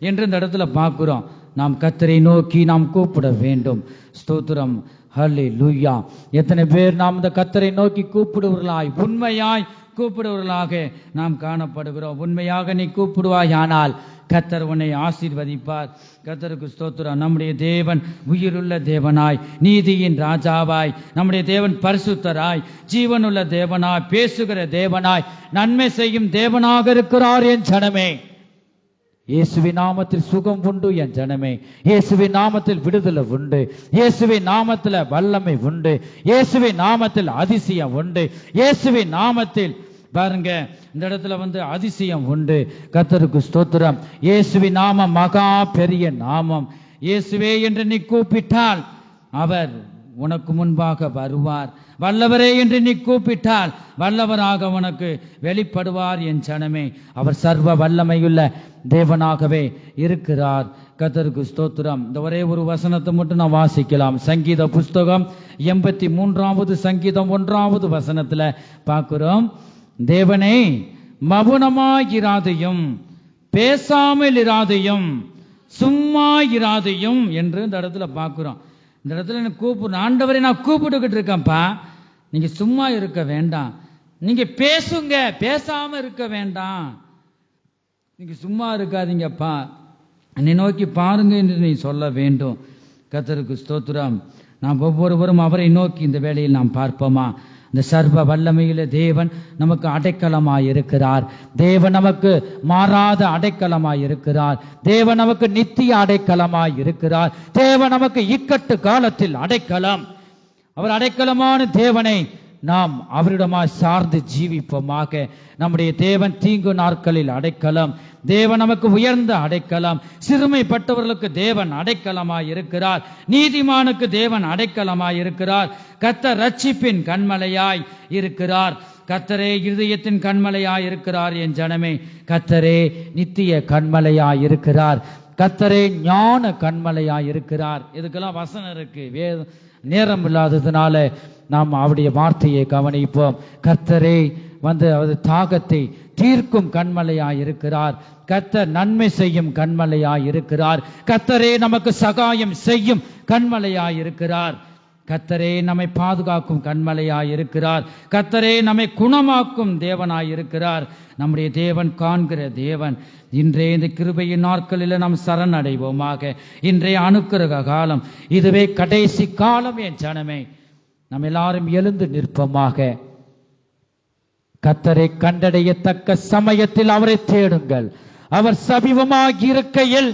என்று இந்த இடத்துல பார்க்கிறோம். நாம் கர்த்தரை நோக்கி நாம் கூப்பிட வேண்டும். ஸ்தோத்திரம். ஹல்லேலூயா. எத்தனை பேர் நாம் இந்த கர்த்தரை நோக்கி கூப்பிடுவர்களாய் உண்மையாய் கூப்பிடுவர்களாக நாம் காணப்படுகிறோம். உண்மையாக நீ கூப்பிடுவாய், ஆனால் கர்த்தர் உன்னை ஆசீர்வதிப்பார். கர்த்தருக்கு ஸ்தோத்திரம். நம்முடைய தேவன் உயிருள்ள தேவனாய், நீதியின் ராஜாவாய், நம்முடைய தேவன் பரிசுத்தராய், ஜீவனுள்ள தேவனாய், பேசுகிற தேவனாய், நன்மை செய்யும் தேவனாக இருக்கிறார் என் ஜனமே. இயேசுவின் நாமத்தில் சுகம் உண்டு என் ஜனமே. இயேசுவின் நாமத்தில் விடுதலை உண்டு. இயேசுவின் நாமத்தில் வல்லமை உண்டு. இயேசுவின் நாமத்தில் அதிசயம் உண்டு. இயேசுவின் நாமத்தில் பாருங்க இந்த இடத்துல அதிசயம் உண்டு. கர்த்தருக்கு ஸ்தோத்திரம். இயேசுவின் நாமம் மகா பெரிய நாமம். இயேசுவே என்று நீ கூப்பிட்டால் அவர் உனக்கு முன்பாக வருவார். வல்லவரே என்று நீ கூப்பிட்டால் வல்லவராக உனக்கு வெளிப்படுவார் என் ஜனமே. அவர் சர்வ வல்லமையுள்ள தேவனாகவே இருக்கிறார். கர்த்தருக்கு ஸ்தோத்திரம். இந்த ஒரே ஒரு வசனத்தை மட்டும் நான் வாசிக்கலாம். சங்கீத புஸ்தகம் 83வது சங்கீதம் 1வது வசனத்துல பார்க்கிறோம். தேவனே மௌனமாயிராதையும் பேசாமல் இராதையும் சும்மா இராதையும் என்று இந்த இடத்துல பார்க்கிறோம். இந்த இடத்துல என்ன கூப்பிடு, ஆண்டவரை நான் கூப்பிட்டுக்கிட்டு இருக்கேன்ப்பா, நீங்க சும்மா இருக்க வேண்டாம், நீங்க பேசுங்க, பேசாம இருக்க வேண்டாம், நீங்க சும்மா இருக்காதீங்கப்பா, என்னை நோக்கி பாருங்க என்று நீ சொல்ல வேண்டும். கர்த்தருக்கு ஸ்தோத்திரம். நாம் ஒவ்வொருவரும் அவரை நோக்கி இந்த வேளையில் நாம் பார்ப்போமா? இந்த சர்வ வல்லமையில தேவன் நமக்கு அடைக்கலமாய் இருக்கிறார். தேவன் நமக்கு மாறாத அடைக்கலமாய் இருக்கிறார். தேவன் நமக்கு நித்திய அடைக்கலமாய் இருக்கிறார். தேவன் நமக்கு இக்கட்டு காலத்தில் அடைக்கலம். அவர் அடைக்கலமான தேவனை நாம் அவரிடமாய் சார்ந்து ஜீவிப்போமாக. நம்முடைய தேவன் தீங்கு நாட்களில் அடைக்கலம். தேவன் நமக்கு உயர்ந்த அடைக்கலம். சிறுமைப்பட்டவர்களுக்கு தேவன் அடைக்கலமாய் இருக்கிறார். நீதிமானுக்கு தேவன் அடைக்கலமாய் இருக்கிறார். கர்த்தர் ரட்சிப்பின் கண்மலையாய் இருக்கிறார். கர்த்தரே இருதயத்தின் கண்மலையாய் இருக்கிறார் என் ஜனமே. கர்த்தரே நித்திய கண்மலையாய் இருக்கிறார். கர்த்தரே ஞான கண்மலையாய் இருக்கிறார். இதுக்கெல்லாம் வசனம் இருக்கு. நேரம் இல்லாததுனால நாம் அவருடைய வார்த்தையை கவனிப்போம். கர்த்தரே அவர் தாகத்தை தீர்க்கும் கண்மலையாய் இருக்கிறார். கர்த்தர் நன்மை செய்யும் கண்மலையாய் இருக்கிறார். கர்த்தரே நமக்கு சகாயம் செய்யும் கண்மலையாய் இருக்கிறார். கர்த்தரே நம்மை பாதுகாக்கும் கண்மலையாய் இருக்கிறார். கர்த்தரே நம்மை குணமாக்கும் தேவனாய் இருக்கிறார். நம்முடைய தேவன் காண்கிற தேவன். இன்றைய இந்த கிருபையின் நாட்களில் நாம் சரணடைவோமாக. இன்றைய அனுக்கிரக காலம், இதுவே கடைசி காலம் என் ஜனமே. நாம் எல்லாரும் எழுந்து நிற்போமாக. கர்த்தரை கண்டடையத்தக்க சமயத்தில் அவரை தேடுங்கள். அவர் சமீபமாகி இருக்கையில்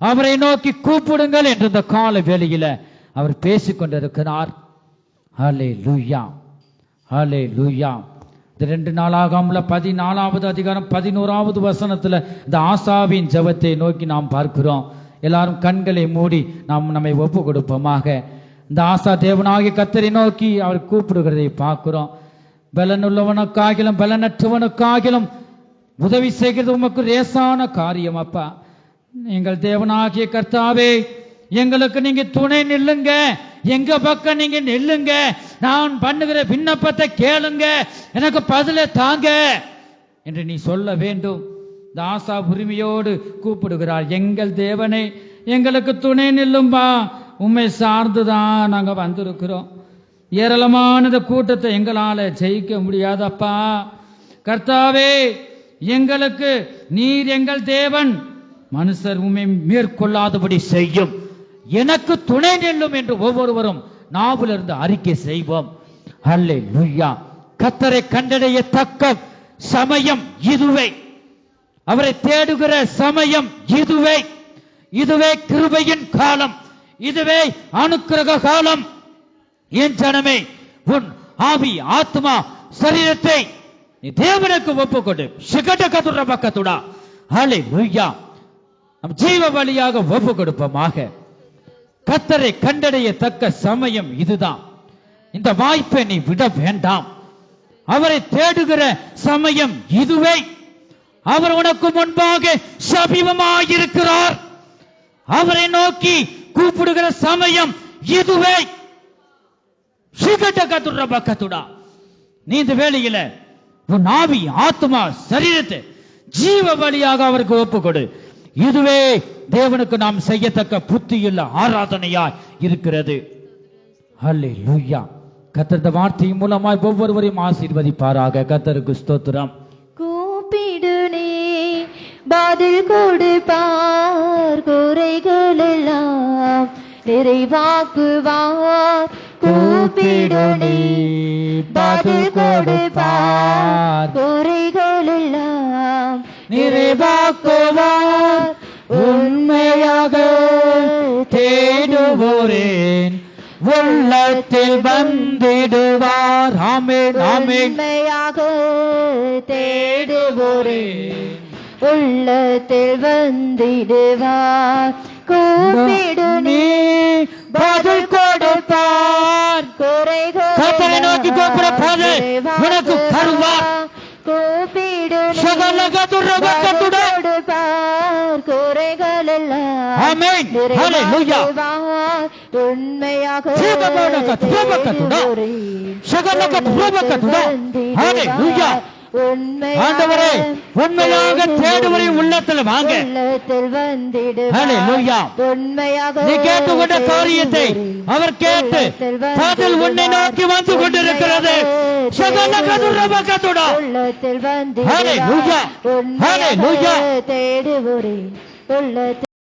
அவரை நோக்கி கூப்பிடுங்கள் என்று இந்த கால வேளையில அவர் பேசிக் கொண்டிருக்கிறார். ஹல்லேலூயா, ஹல்லேலூயா. இந்த 2 நாளாகமல 14வது அதிகாரம் 11வது வசனத்துல இந்த ஆசாவின் ஜெபத்தை நோக்கி நாம் பார்க்கிறோம். எல்லாரும் கண்களை மூடி நாம் நம்மை ஒப்பு கொடுப்போமாக. இந்த ஆசா தேவனாகிய கர்த்தரை நோக்கி அவர் கூப்பிடுகிறதை பார்க்கிறோம். பலனுள்ளவனுக்காகிலும் பலனற்றவனுக்காகிலும் உதவி செய்கிறது உமக்கு லேசான காரியம் அப்பா. எங்கள் தேவனாகிய கர்த்தாவே, எங்களுக்கு நீங்க துணை நில்லுங்க எங்க பக்கம் நீங்க நெல்லுங்க, நான் பண்ணுகிற விண்ணப்பத்தை கேளுங்க, எனக்கு பதில தாங்க என்று நீ சொல்ல வேண்டும். இந்த ஆசா உரிமையோடு கூப்பிடுகிறார், எங்கள் தேவனே எங்களுக்கு துணை நில்லும்பா, உண்மை சார்ந்துதான் நாங்க வந்திருக்கிறோம். ஏராளமான இந்த கூட்டத்தை எங்களால ஜெயிக்க முடியாதப்பா. கர்த்தாவே, எங்களுக்கு நீர் எங்கள் தேவன், மனுஷர் உண்மை மேற்கொள்ளாதபடி செய்யும், எனக்கு துணை நில்லும் என்று ஒவ்வொருவரும் நாவிலிருந்து அறிக்கை செய்வோம். அல்லேலூயா. கர்த்தரை கண்டடையத்தக்க சமயம் இதுவே, அவரை தேடுகிற சமயம் இதுவே. இதுவே கிருபையின் காலம், இதுவே அனுக்கிரக காலம். என் ஜனமே, உன் ஆவி ஆத்மா சரீரத்தை நீ தேவனுக்கு ஒப்புக்கொண்டு சிகட்ட கதுற பக்கத்துடா. அல்லேலூயா. நம் ஜீவ வழியாக ஒப்பு கொடுப்போமாக. கர்த்தரை கண்டடையத்தக்க சமயம் இதுதான். இந்த வாய்ப்பை நீ விட வேண்டாம். அவரை தேடுகிற சமயம் இதுவே. அவர் உனக்கு முன்பாக சமீபமாயிருக்கிறார். அவரை நோக்கி கூப்பிடுகிற சமயம் இதுவே. நீ இந்த வேளையில உன் ஆவி ஆத்மா சரீரத்தை ஜீவ வழியாக அவருக்கு ஒப்புக்கொடு. இதுவே தேவனுக்கு நாம் செய்யத்தக்க புத்தியுள்ள ஆராதனையாய் இருக்கிறது. அல்லேலூயா. கர்த்தர் வார்த்தையின் மூலமாய் ஒவ்வொருவரையும் ஆசீர்வதிப்பாராக. கர்த்தருக்கு ஸ்தோத்திரம். கூப்பிடு நீ பதில் கொடுப்பார், குறைகள் எல்லாம் நிறைவாக்குவார். கூப்பிடு நீ பதில் கொடுப்பார், குறைகள் எல்லாம் நிறைவாக்குவார். உண்மையாக தேடுவோரேன் உள்ளத்தில் வந்திடுவார். ஆமென், ஆமென். உண்மையாக தேடுவோரே உள்ளத்தில் வந்திடுவார். கூப்பிடு நீ பதில் கொடுப்பார். கர்த்தரை நோக்கி கூப்பிட போது உனக்கு தருவார். கூப்பிடு சகல கொடுப்பார், குறைகள் எல்லாம் ஆமென். ஹல்லேலூயா. உண்மையாக ஆண்டவரே, உண்மையாக தேடுவரை உள்ளத்தில் வாங்க. ஹல்லேலூயா. நீ கேட்டுக்கொண்ட காரியத்தை அவர் கேட்டு பதில் உன்னை நோக்கி வந்து கொண்டிருக்கிறது. சகல கதுரபக்கத்துடா. உள்ளத்தில் வந்து ஹல்லேலூயா. ஹல்லேலூயா. தேடுவோரே உள்ளத்தில்